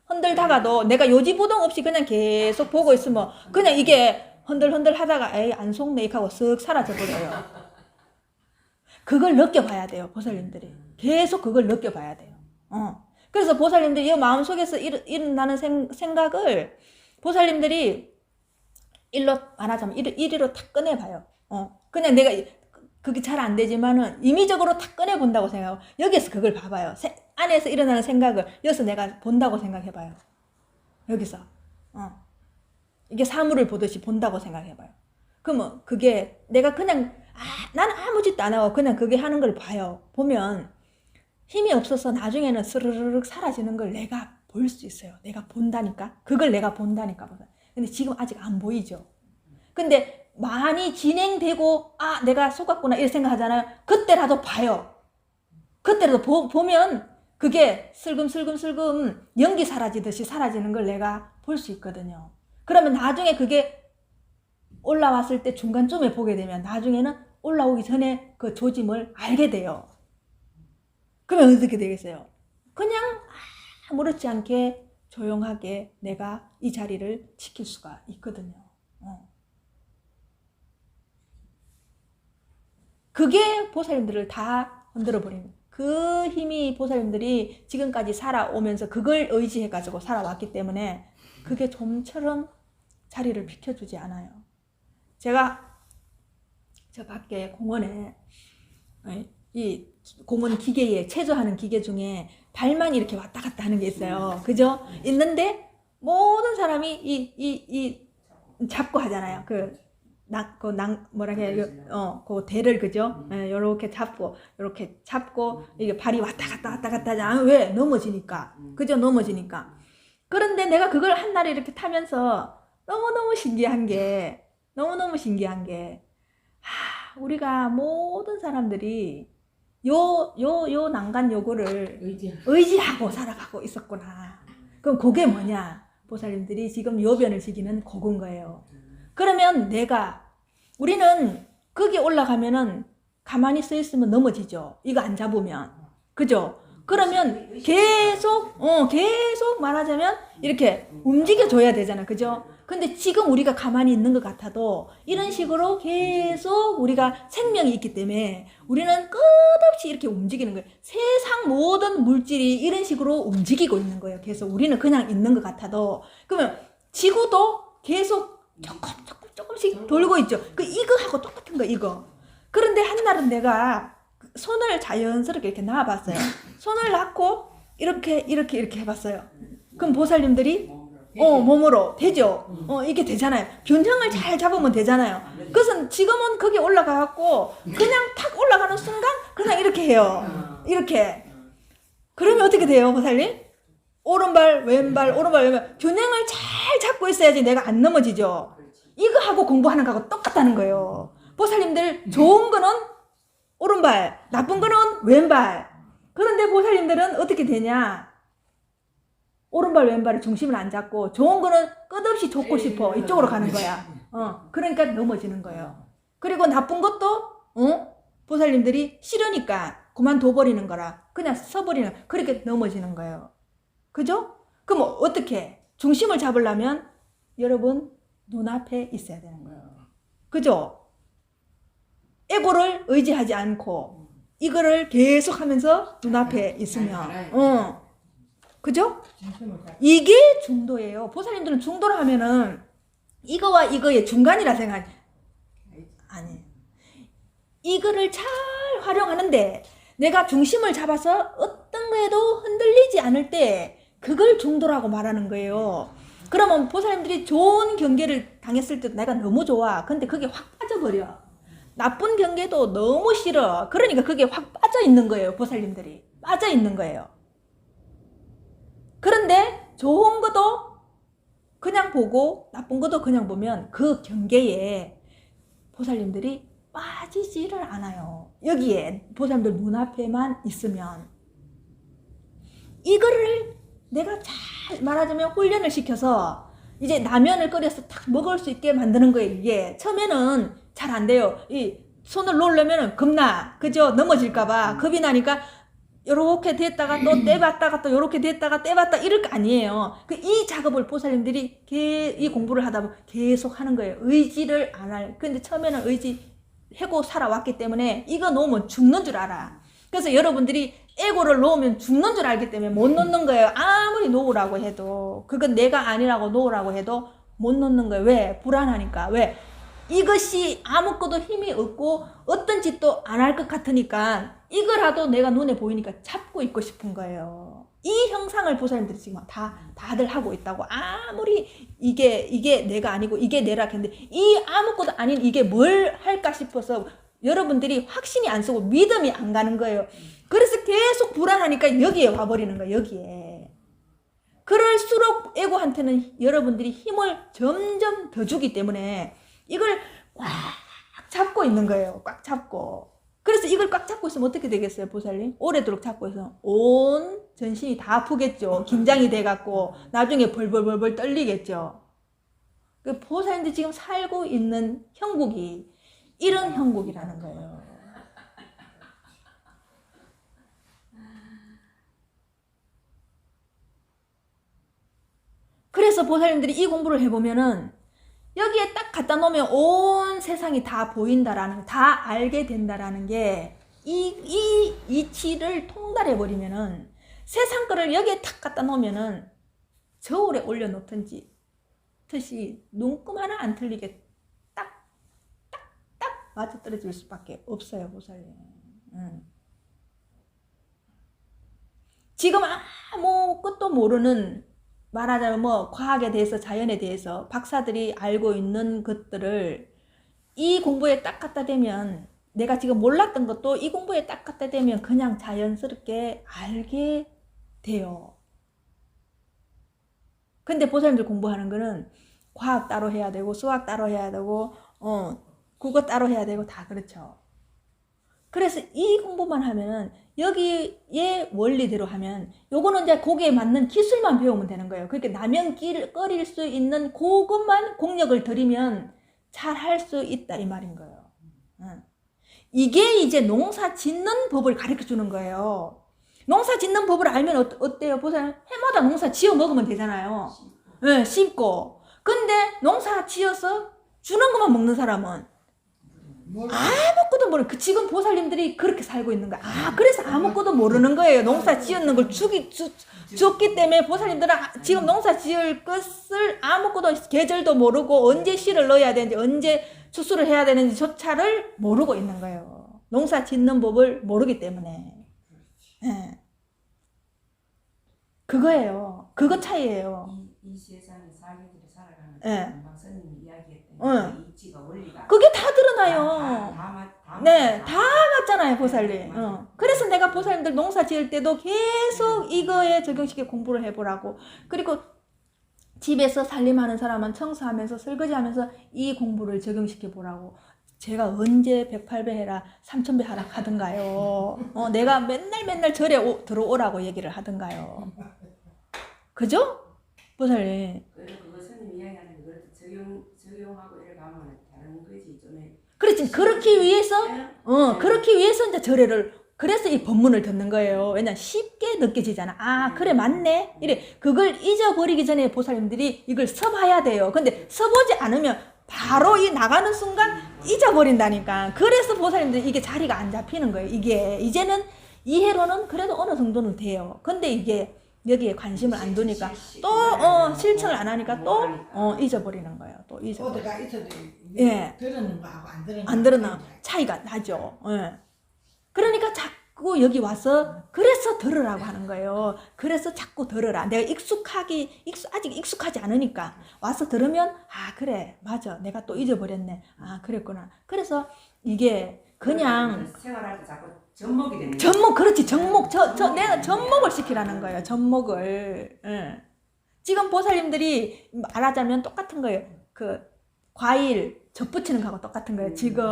흔들다가도 내가 요지부동 없이 그냥 계속 보고 있으면 그냥 이게 흔들흔들 하다가 에이 안 속네 이렇게 하고 쓱 사라져 버려요. 그걸 느껴봐야 돼요. 보살님들이. 계속 그걸 느껴봐야 돼요. 그래서 보살님들이 이 마음속에서 일어나는 생각을 보살님들이 일로 말하자면 이리로 탁 꺼내봐요. 그냥 내가 그게 잘 안 되지만은 임의적으로 탁 꺼내본다고 생각하고 여기서 그걸 봐봐요. 안에서 일어나는 생각을 여기서 내가 본다고 생각해봐요. 여기서. 이게 사물을 보듯이 본다고 생각해봐요. 그러면 그게 내가 그냥 나는 아무 짓도 안 하고 그냥 그게 하는 걸 봐요. 보면 힘이 없어서 나중에는 스르르륵 사라지는 걸 내가 볼 수 있어요. 내가 본다니까. 그걸 내가 본다니까. 근데 지금 아직 안 보이죠. 근데 많이 진행되고 내가 속았구나 이렇게 생각하잖아요. 그때라도 봐요. 그때라도 보면 그게 슬금슬금 연기 사라지듯이 사라지는 걸 내가 볼 수 있거든요. 그러면 나중에 그게 올라왔을 때 중간쯤에 보게 되면 나중에는 올라오기 전에 그 조짐을 알게 돼요. 그러면 어떻게 되겠어요? 그냥 아무렇지 않게 조용하게 내가 이 자리를 지킬 수가 있거든요. 그게 보살님들을 다 흔들어버리는 그 힘이 보살님들이 지금까지 살아오면서 그걸 의지해가지고 살아왔기 때문에 그게 좀처럼 자리를 비켜주지 않아요. 제가 저 밖에 공원에 이 공원 기계에 체조하는 기계 중에 발만 이렇게 왔다 갔다 하는 게 있어요. 그죠? 있는데 모든 사람이 이 잡고 하잖아요. 그 대를 그죠? 요렇게 잡고 이게 발이 왔다 갔다 하잖아요. 왜? 넘어지니까. 그죠? 넘어지니까. 그런데 내가 그걸 한 날에 이렇게 타면서 너무너무 신기한 게 우리가 모든 사람들이 요 난간 요거를 의지하고 살아가고 있었구나. 그럼 그게 뭐냐? 보살님들이 지금 요변을 지키는 그건 거예요. 그러면 우리는 거기 올라가면은 가만히 서 있으면 넘어지죠. 이거 안 잡으면. 그죠? 그러면 계속 말하자면 이렇게 움직여줘야 되잖아. 그죠? 근데 지금 우리가 가만히 있는 것 같아도 이런 식으로 계속 우리가 생명이 있기 때문에 우리는 끝없이 이렇게 움직이는 거예요. 세상 모든 물질이 이런 식으로 움직이고 있는 거예요. 계속 우리는 그냥 있는 것 같아도. 그러면 지구도 계속 조금씩 돌고 있죠. 이거하고 똑같은 거 이거. 그런데 한날은 내가 손을 자연스럽게 이렇게 놔봤어요. 손을 놔고 이렇게 해봤어요. 그럼 보살님들이 몸으로 되죠. 이게 되잖아요. 균형을 잘 잡으면 되잖아요. 그래서 지금은 거기 올라가갖고 그냥 탁 올라가는 순간 그냥 이렇게 해요. 이렇게. 그러면 어떻게 돼요, 보살님? 오른발, 왼발, 오른발, 왼발. 균형을 잘 잡고 있어야지 내가 안 넘어지죠. 이거 하고 공부하는 거하고 똑같다는 거예요. 보살님들 좋은 거는 오른발, 나쁜 거는 왼발. 그런데 보살님들은 어떻게 되냐? 오른발, 왼발에 중심을 안 잡고 좋은 거는 끝없이 좁고 싶어. 이쪽으로 가는 거야. 그러니까 넘어지는 거예요. 그리고 나쁜 것도 보살님들이 싫으니까 그만둬버리는 거라. 그냥 서버리는 거야. 그렇게 넘어지는 거예요. 그죠? 그럼 어떻게? 중심을 잡으려면 여러분 눈앞에 있어야 되는 거예요. 그죠? 에고를 의지하지 않고 이거를 계속 하면서 눈앞에 있으면 그죠? 이게 중도예요. 보살님들은 중도를 하면은 이거와 이거의 중간이라 생각 아니에요. 이거를 잘 활용하는데 내가 중심을 잡아서 어떤 거에도 흔들리지 않을 때 그걸 중도라고 말하는 거예요. 그러면 보살님들이 좋은 경계를 당했을 때 내가 너무 좋아. 근데 그게 확 빠져버려. 나쁜 경계도 너무 싫어. 그러니까 그게 확 빠져 있는 거예요. 보살님들이 빠져 있는 거예요. 그런데 좋은 것도 그냥 보고 나쁜 것도 그냥 보면 그 경계에 보살님들이 빠지지를 않아요. 여기에 보살님들 눈앞에만 있으면 이거를 내가 잘 말하자면 훈련을 시켜서 이제 라면을 끓여서 딱 먹을 수 있게 만드는 거예요. 이게 처음에는 잘 안 돼요. 이 손을 놓으려면 겁나, 그죠? 넘어질까봐 겁이 나니까 요렇게 됐다가 또 떼봤다가 또 요렇게 됐다가 떼봤다 이럴 거 아니에요. 이 작업을 보살님들이 이 공부를 하다 보면 계속 하는 거예요. 의지를 안 할. 근데 처음에는 의지하고 살아왔기 때문에 이거 놓으면 죽는 줄 알아. 그래서 여러분들이 에고를 놓으면 죽는 줄 알기 때문에 못 놓는 거예요. 아무리 놓으라고 해도. 그건 내가 아니라고 놓으라고 해도 못 놓는 거예요. 왜? 불안하니까. 왜? 이것이 아무것도 힘이 없고 어떤 짓도 안 할 것 같으니까 이거라도 내가 눈에 보이니까 잡고 있고 싶은 거예요. 이 형상을 보살님들이 지금 다들 하고 있다고. 아무리 이게 내가 아니고 이게 내라 했는데 이 아무것도 아닌 이게 뭘 할까 싶어서 여러분들이 확신이 안 쓰고 믿음이 안 가는 거예요. 그래서 계속 불안하니까 여기에 와버리는 거예요. 여기에. 그럴수록 에고한테는 여러분들이 힘을 점점 더 주기 때문에 이걸 꽉 잡고 있는 거예요. 꽉 잡고. 그래서 이걸 꽉 잡고 있으면 어떻게 되겠어요, 보살님? 오래도록 잡고 있으면 온 전신이 다 아프겠죠. 긴장이 돼갖고 나중에 벌벌벌벌 떨리겠죠. 그 보살님들이 지금 살고 있는 형국이 이런 형국이라는 거예요. 그래서 보살님들이 이 공부를 해보면은 여기에 딱 갖다 놓으면 온 세상이 다 보인다라는, 다 알게 된다라는 게 이 이치를 통달해버리면은 세상 거를 여기에 딱 갖다 놓으면은 저울에 올려놓든지 듯이 눈금 하나 안 틀리게 딱 맞아 떨어질 수밖에 없어요, 보살님. 지금 아무 끝도 모르는, 말하자면 뭐 과학에 대해서 자연에 대해서 박사들이 알고 있는 것들을 이 공부에 딱 갖다 대면, 내가 지금 몰랐던 것도 이 공부에 딱 갖다 대면 그냥 자연스럽게 알게 돼요. 근데 보살님들 공부하는 거는 과학 따로 해야 되고 수학 따로 해야 되고 국어 따로 해야 되고 다 그렇죠. 그래서 이 공부만 하면은 여기에 원리대로 하면 요거는 이제 거기에 맞는 기술만 배우면 되는 거예요. 그러니까 라면 끓일 수 있는 그것만 공력을 들이면 잘 할 수 있다 이 말인 거예요. 이게 이제 농사 짓는 법을 가르쳐 주는 거예요. 농사 짓는 법을 알면 어때요? 보세요. 해마다 농사 지어 먹으면 되잖아요. 네, 심고. 근데 농사 지어서 주는 것만 먹는 사람은 아무것도 모르는, 지금 보살님들이 그렇게 살고 있는 거야. 그래서 아무것도 모르는 거예요. 농사 지었는 걸 줬기 때문에 보살님들은 지금 농사 지을 것을 아무것도 계절도 모르고 언제 씨를 넣어야 되는지 언제 추수를 해야 되는지 조차를 모르고 있는 거예요. 농사 짓는 법을 모르기 때문에. 네. 그거예요. 그거 차이예요. 이 세상에 사계절에 살아가는 네. 방선님이 이야기했던 그 이치가 원리가 그게 다 드러나요. 다 네, 다 맞잖아요, 보살님. 그래서 내가 보살님들 농사 지을 때도 계속 이거에 적용시켜 공부를 해보라고. 그리고 집에서 살림하는 사람은 청소하면서 설거지하면서 이 공부를 적용시켜 보라고. 제가 언제 108배 해라 3000배 하라 하던가요. 내가 맨날 절에 들어오라고 얘기를 하던가요. 그죠? 보살님. 그거 스님 이야기하는 걸 적용하고 이렇게 하면 다른 거지 좀. 그렇지. 그렇기 위해서 이제 절에를, 그래서 이 법문을 듣는 거예요. 왜냐 쉽게 느껴지잖아. 아, 그래, 맞네. 이래. 그걸 잊어버리기 전에 보살님들이 이걸 써봐야 돼요. 근데 써보지 않으면 바로 이 나가는 순간 잊어버린다니까. 그래서 보살님들이 이게 자리가 안 잡히는 거예요. 이게 이제는 이해로는 그래도 어느 정도는 돼요. 근데 이게 여기에 관심을 안 두니까 또 실천을 안 하니까 또 잊어버리는 거예요. 또 잊어버려. 어디가 있어도 예. 들었는 거하고 안 들었나 차이가 나죠. 예. 그러니까 자꾸 여기 와서 그래서 들으라고 하는 거예요. 그래서 자꾸 들으라. 내가 아직 익숙하지 않으니까 와서 들으면 아, 그래, 맞아, 내가 또 잊어버렸네. 아, 그랬구나. 그래서 이게 그냥 생활할 때 자꾸 접목이 되는 접목, 그렇지, 접목. 내가 접목을 시키라는 거예요. 접목을. 예. 지금 보살님들이 말하자면 똑같은 거예요. 그 과일 젖붙이는 거하고 똑같은 거예요. 지금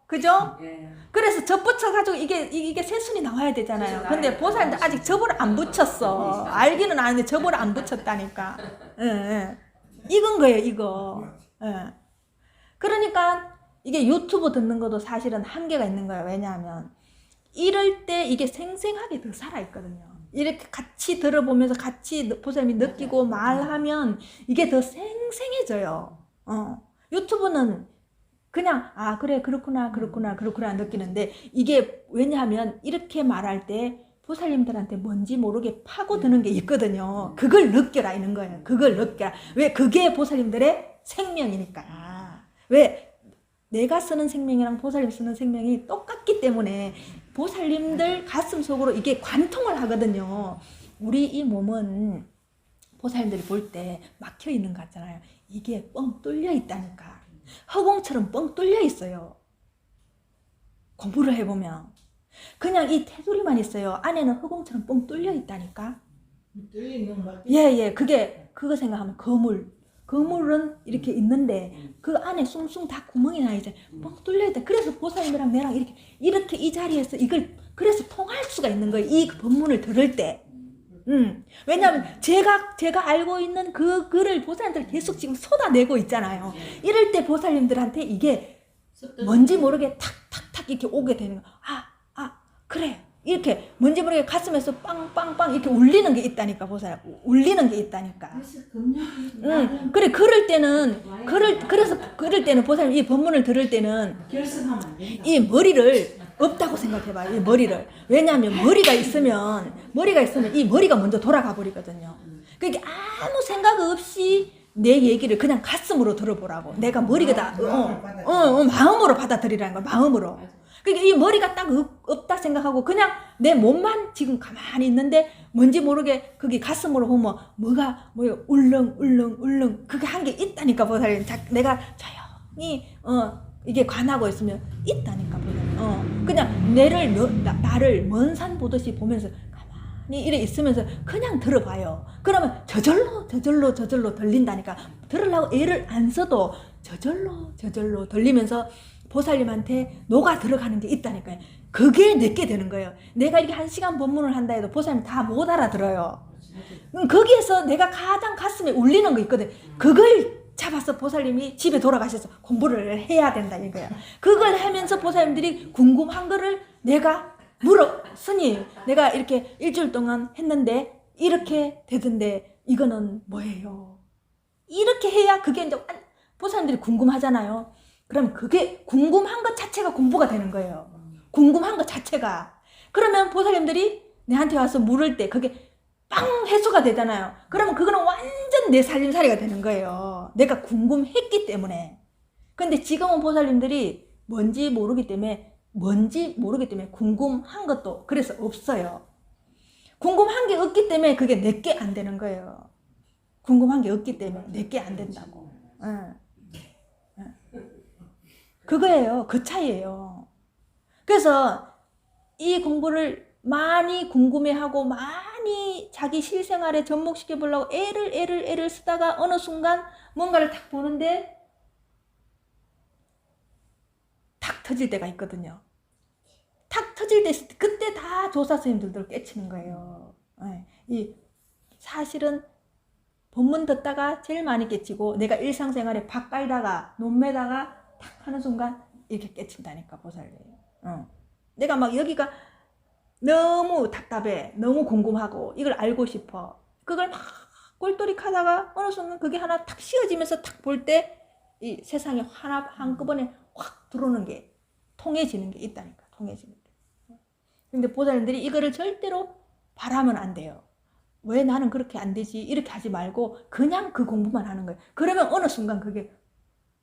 그죠? 예. 그래서 젖 붙여가지고 이게 새순이 나와야 되잖아요. 근데 보살님들 아직 젖을 안 붙였어. 알기는 아는데 젖을 안 붙였다니까. 예. 익은 거예요, 이거. 예. 그러니까 이게 유튜브 듣는 것도 사실은 한계가 있는 거예요. 왜냐하면 이럴 때 이게 생생하게 더 살아있거든요. 이렇게 같이 들어보면서 같이 보살님이 느끼고 말하면 이게 더 생생해져요. 유튜브는 그냥 아, 그래, 그렇구나 느끼는데, 이게 왜냐하면 이렇게 말할 때 보살님들한테 뭔지 모르게 파고드는 게 있거든요. 그걸 느껴라 있는 거예요. 그걸 느껴라. 왜? 그게 보살님들의 생명이니까. 왜? 내가 쓰는 생명이랑 보살님 쓰는 생명이 똑같기 때문에 보살님들 가슴 속으로 이게 관통을 하거든요. 우리 이 몸은 보살님들이 볼 때 막혀 있는 것 같잖아요. 이게 뻥 뚫려 있다니까. 허공처럼 뻥 뚫려 있어요. 공부를 해보면 그냥 이 테두리만 있어요. 안에는 허공처럼 뻥 뚫려 있다니까. 뚫리는 거. 예. 그거 생각하면 거물은 이렇게 있는데 그 안에 숭숭 다 구멍이 나 있잖아요. 뻥 뚫려 있다. 그래서 보살님이랑 내랑 이렇게 이 자리에서 이걸 그래서 통할 수가 있는 거예요. 이 법문을 들을 때. 왜냐하면 제가 알고 있는 그 글을 보살님들 계속 지금 쏟아내고 있잖아요. 이럴 때 보살님들한테 이게 뭔지 모르게 탁탁탁 이렇게 오게 되는 거예요. 그래. 이렇게 뭔지 모르게 가슴에서 빵빵빵 이렇게 울리는 게 있다니까. 보살님. 울리는 게 있다니까. 그래, 그래서 그럴 때는 보살님 이 법문을 들을 때는 결석하면 안 된다. 이 머리를 없다고 생각해봐요. 이 머리를. 왜냐하면 머리가 있으면 이 머리가 먼저 돌아가 버리거든요. 그러니까 아무 생각 없이 내 얘기를 그냥 가슴으로 들어보라고. 내가 머리가 다 마음으로 받아들이라는 거야. 마음으로. 그러니까 이 머리가 딱 없다 생각하고 그냥 내 몸만 지금 가만히 있는데 뭔지 모르게 그게 가슴으로 보면 뭐가 울렁 그게 한 게 있다니까. 보살님. 내가 조용히 이게 관하고 있으면 있다니까. 보살님. 그냥 나를 먼 산 보듯이 보면서 가만히 이래 있으면서 그냥 들어봐요. 그러면 저절로 들린다니까. 들으려고 애를 안 써도 저절로 들리면서 보살님한테 녹아 들어가는 게 있다니까요. 그게 내게 되는 거예요. 내가 이렇게 1시간 법문을 한다 해도 보살님 다 못 알아들어요. 거기에서 내가 가장 가슴에 울리는 거 있거든. 그걸 잡아서 보살님이 집에 돌아가셔서 공부를 해야 된다 이거야. 그걸 하면서 보살님들이 궁금한 거를 내가 스님, 내가 이렇게 일주일 동안 했는데 이렇게 되던데 이거는 뭐예요? 이렇게 해야 그게 이제 보살님들이 궁금하잖아요. 그럼 그게 궁금한 것 자체가 공부가 되는 거예요. 궁금한 것 자체가. 그러면 보살님들이 내한테 와서 물을 때 그게 빵 해소가 되잖아요. 그러면 그거는 완전 내 살림살이가 되는 거예요. 내가 궁금했기 때문에. 근데 지금은 보살님들이 뭔지 모르기 때문에 궁금한 것도 그래서 없어요. 궁금한 게 없기 때문에 그게 내게 안 되는 거예요. 궁금한 게 없기 때문에 내게 안 된다고. 그거예요. 그 차이예요. 그래서 이 공부를 많이 궁금해하고 많이 자기 실생활에 접목시켜 보려고 애를 쓰다가 어느 순간 뭔가를 탁 보는데 탁 터질 때가 있거든요. 탁 터질 때 있을 때 그때 다 조사 선생님들도 깨치는 거예요. 이 사실은 본문 듣다가 제일 많이 깨치고 내가 일상생활에 밥 깔다가 논매다가 탁 하는 순간 이렇게 깨친다니까 보살님. 내가 막 여기가 너무 답답해, 너무 궁금하고 이걸 알고 싶어. 그걸 막 꼴똘히 하다가 어느 순간 그게 하나 탁 씌워지면서 탁 볼 때 이 세상에 하나 한꺼번에 확 들어오는 게 통해지는 게 있다니까. 통해지는 게. 근데 보살님들이 이거를 절대로 바라면 안 돼요. 왜 나는 그렇게 안 되지? 이렇게 하지 말고 그냥 그 공부만 하는 거예요. 그러면 어느 순간 그게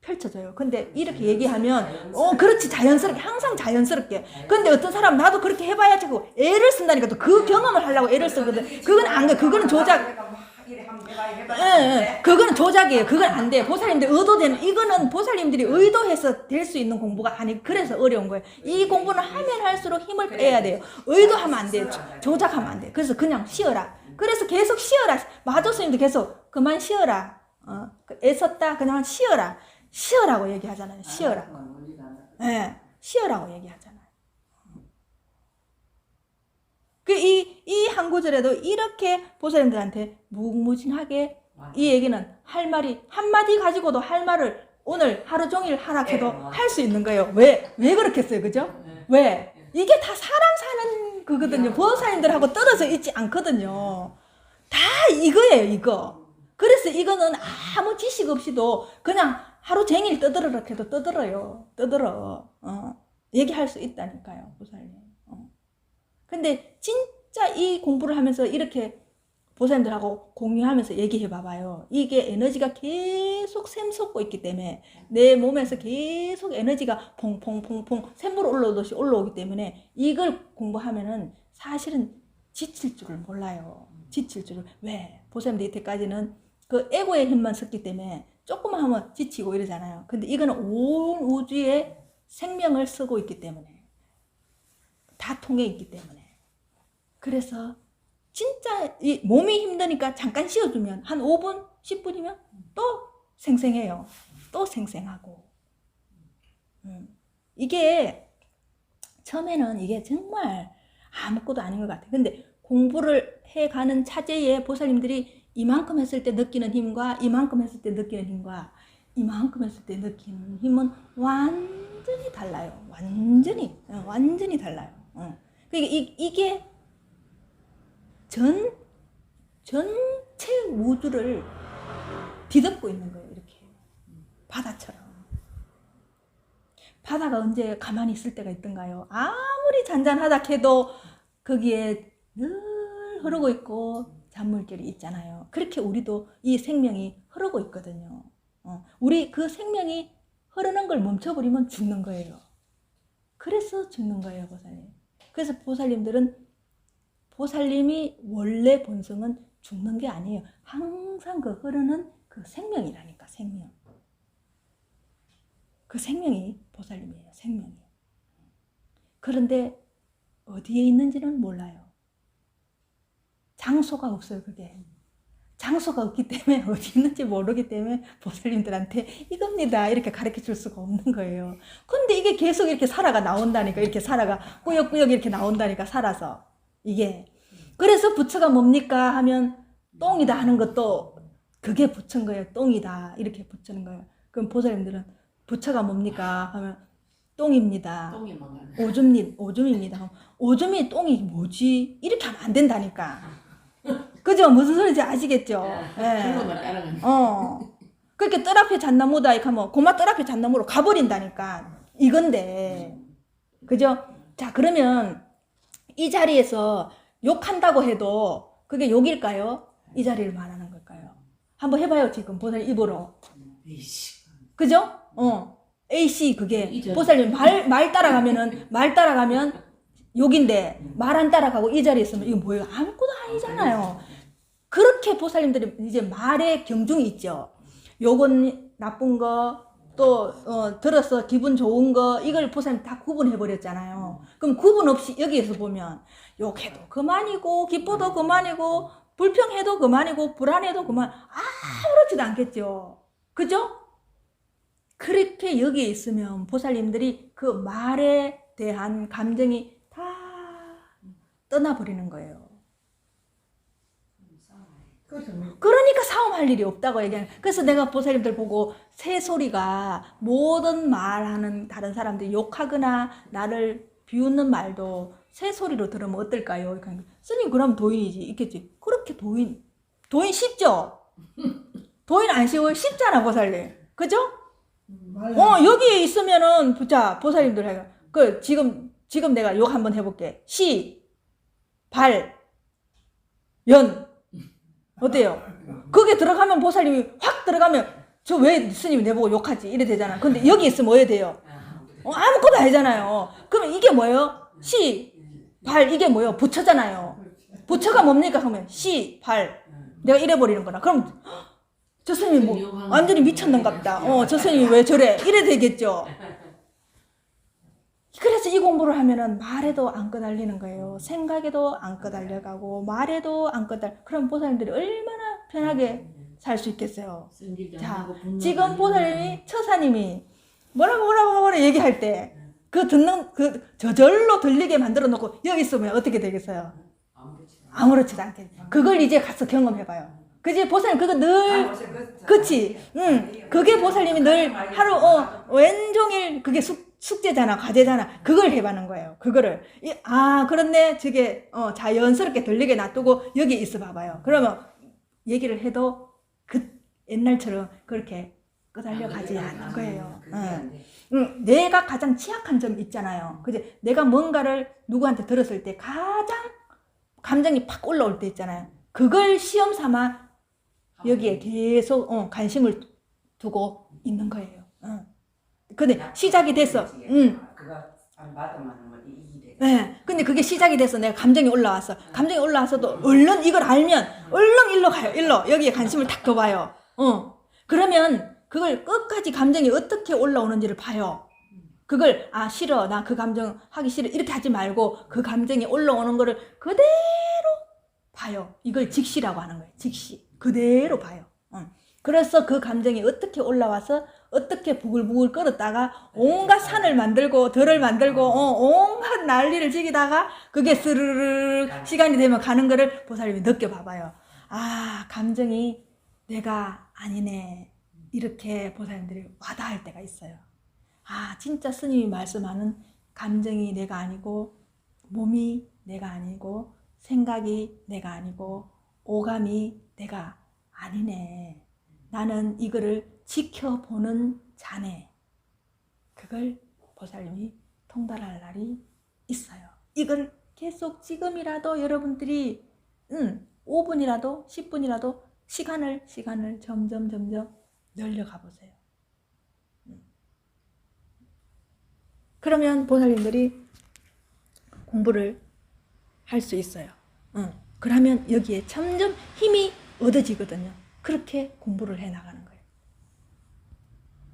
펼쳐져요. 근데 이렇게 얘기하면 그렇지 자연스럽게 항상 자연스럽게. 근데 어떤 사람 나도 그렇게 해봐야지 하고 애를 쓴다니까 또 그 경험을 하려고 애를 쓰거든. 그건 안 돼. 그거는 조작. 그거는 조작이에요. 그건 안 돼. 보살님들 의도되는 이거는 보살님들이 의도해서 될 수 있는 공부가 아니 그래서 어려운 거예요. 이 공부는 하면 할수록 힘을 빼야 돼요. 의도하면 안 돼요. 조작하면 안 돼요. 그래서 그냥 쉬어라. 그래서 계속 쉬어라. 마조 스님도 계속 그만 쉬어라. 애썼다 그냥 쉬어라. 쉬어라고 얘기하잖아요. 쉬어라. 네, 쉬어라고 얘기하잖아요. 이 한 구절에도 이렇게 보살님들한테 무궁무진하게 이 얘기는 할 말이 한마디 가지고도 할 말을 오늘 하루 종일 하라 해도 할 수 있는 거예요. 왜 그렇게 써요? 그죠? 왜? 이게 다 사람 사는 그거든요. 보살님들하고 떨어져 있지 않거든요. 다 이거예요, 이거. 그래서 이거는 아무 지식 없이도 그냥 하루 종일 떠들어라 해도 떠들어요. 떠들어. 얘기할 수 있다니까요, 보살님. 근데 진짜 이 공부를 하면서 이렇게 보살님들하고 공유하면서 얘기해 봐봐요. 이게 에너지가 계속 샘솟고 있기 때문에 내 몸에서 계속 에너지가 퐁퐁퐁퐁 샘물 올라오듯이 올라오기 때문에 이걸 공부하면은 사실은 지칠 줄을 몰라요. 지칠 줄을. 왜? 보살님들 이때까지는 그 에고의 힘만 썼기 때문에 조금만 하면 지치고 이러잖아요. 근데 이거는 온 우주의 생명을 쓰고 있기 때문에 다 통해 있기 때문에 그래서 진짜 이 몸이 힘드니까 잠깐 쉬어주면 한 5분, 10분이면 또 생생해요. 또 생생하고. 이게 처음에는 이게 정말 아무것도 아닌 것 같아요. 근데 공부를 해가는 차제에 보살님들이 이만큼 했을 때 느끼는 힘과 이만큼 했을 때 느끼는 힘과 이만큼 했을 때 느끼는 힘은 완전히 달라요. 완전히 달라요. 그러니까 이게 전체 우주를 뒤덮고 있는 거예요. 이렇게 바다처럼. 바다가 언제 가만히 있을 때가 있던가요? 아무리 잔잔하다 해도 거기에 늘 흐르고 있고 잔물결이 있잖아요. 그렇게 우리도 이 생명이 흐르고 있거든요. 우리 그 생명이 흐르는 걸 멈춰버리면 죽는 거예요. 그래서 죽는 거예요, 보살님. 그래서 보살님이 원래 본성은 죽는 게 아니에요. 항상 그 흐르는 그 생명이라니까, 생명. 그 생명이 보살님이에요, 생명이. 그런데 어디에 있는지는 몰라요. 장소가 없어요, 그게. 장소가 없기 때문에 어디 있는지 모르기 때문에 보살님들한테 이겁니다 이렇게 가르쳐 줄 수가 없는 거예요. 근데 이게 계속 이렇게 살아가 나온다니까. 이렇게 살아가 꾸역꾸역 이렇게 나온다니까, 살아서. 이게. 그래서 부처가 뭡니까 하면 똥이다 하는 것도 그게 부처인 거예요. 똥이다 이렇게 부처는 거예요. 그럼 보살님들은 부처가 뭡니까 하면 똥입니다. 오줌입니다. 오줌이 똥이 뭐지? 이렇게 하면 안 된다니까. 그죠? 무슨 소리인지 아시겠죠? 예. 그렇게 뜰 앞에 잣나무다 이렇게 하면 고마 뜰 앞에 잣나무로 가버린다니까. 이건데. 그죠? 자, 그러면 이 자리에서 욕한다고 해도 그게 욕일까요? 이 자리를 말하는 걸까요? 한번 해봐요, 지금 보살님 입으로. 그죠? A씨 그게 보살님 말 따라가면 욕인데 말 안 따라가고 이 자리에 있으면 이거 뭐예요? 아무것도 아니잖아요. 그렇게 보살님들이 이제 말에 경중이 있죠. 욕은 나쁜 거, 또 들어서 기분 좋은 거 이걸 보살님 다 구분해 버렸잖아요. 그럼 구분 없이 여기에서 보면 욕해도 그만이고 기뻐도 그만이고 불평해도 그만이고 불안해도 그만 아무렇지도 않겠죠. 그죠? 그렇게 여기에 있으면 보살님들이 그 말에 대한 감정이 다 떠나버리는 거예요. 그래서 그러니까 싸움할 일이 없다고 얘기하는. 그래서 내가 보살님들 보고 새소리가 모든 말하는 다른 사람들이 욕하거나 나를 비웃는 말도 새소리로 들으면 어떨까요? 스님 그럼 도인이지 있겠지. 그렇게 도인 쉽죠? 도인 안 쉬워요? 쉽잖아 보살님. 그죠? 여기에 있으면은 자 보살님들 해요. 그 지금 내가 욕 한번 해볼게. 발 어때요? 그게 들어가면 보살님이 확 들어가면 저 왜 스님이 내보고 욕하지? 이래 되잖아. 근데 여기 있으면 뭐 해야 돼요? 아무것도 아니잖아요. 그러면 이게 뭐예요? 발 이게 뭐예요? 부처잖아요. 부처가 뭡니까? 하면 내가 이래 버리는 거나. 그럼 저 스님이 뭐 완전히 미쳤는갑다. 저 스님이 왜 저래? 이래 되겠죠. 그래서 이 공부를 하면은 말에도 안 끄달리는 거예요. 생각에도 안 끄달려가고 말에도 안 그럼 보살님들이 얼마나 편하게 살 수 있겠어요. 자, 지금 보살님이 처사님이 뭐라고 얘기할 때 저절로 들리게 만들어 놓고 여기 있으면 어떻게 되겠어요? 아무렇지도 않겠죠. 그걸 이제 가서 경험해봐요. 그지? 보살님 그거 늘 그치? 그게 보살님이 늘 하루 왼종일 그게 숙제잖아, 과제잖아. 그걸 해봐는 거예요. 그거를. 그런데 저게, 자연스럽게 들리게 놔두고 여기 있어 봐봐요. 그러면 얘기를 해도 옛날처럼 그렇게 끄달려 가지 않는 거예요. 내가 가장 취약한 점 있잖아요. 그지? 내가 뭔가를 누구한테 들었을 때 가장 감정이 팍 올라올 때 있잖아요. 그걸 시험 삼아 여기에 계속, 관심을 두고 있는 거예요. 근데 시작이 됐어. 그거 안 받으면 이래. 네. 근데 그게 시작이 돼서 내가 감정이 올라왔어. 감정이 올라와서도 얼른 이걸 알면 얼른 일로 가요. 일로 여기에 관심을 탁 둬봐요. 그러면 그걸 끝까지 감정이 어떻게 올라오는지를 봐요. 그걸 싫어. 나 그 감정 하기 싫어. 이렇게 하지 말고 그 감정이 올라오는 거를 그대로 봐요. 이걸 직시라고 하는 거예요. 직시. 그대로 봐요. 그래서 그 감정이 어떻게 올라와서 어떻게 부글부글 끓었다가 온갖 산을 만들고 들을 만들고 온갖 난리를 지기다가 그게 스르르 시간이 되면 가는 거를 보살님이 느껴봐봐요. 감정이 내가 아니네. 이렇게 보살님들이 와닿을 때가 있어요. 진짜 스님이 말씀하는 감정이 내가 아니고 몸이 내가 아니고 생각이 내가 아니고 오감이 내가 아니네. 나는 이거를 지켜보는 자네. 그걸 보살님이 통달할 날이 있어요. 이걸 계속 지금이라도 여러분들이 5분이라도 10분이라도 시간을 점점 늘려가 보세요. 그러면 보살님들이 공부를 할 수 있어요. 그러면 여기에 점점 힘이 얻어지거든요. 그렇게 공부를 해 나가는 거예요.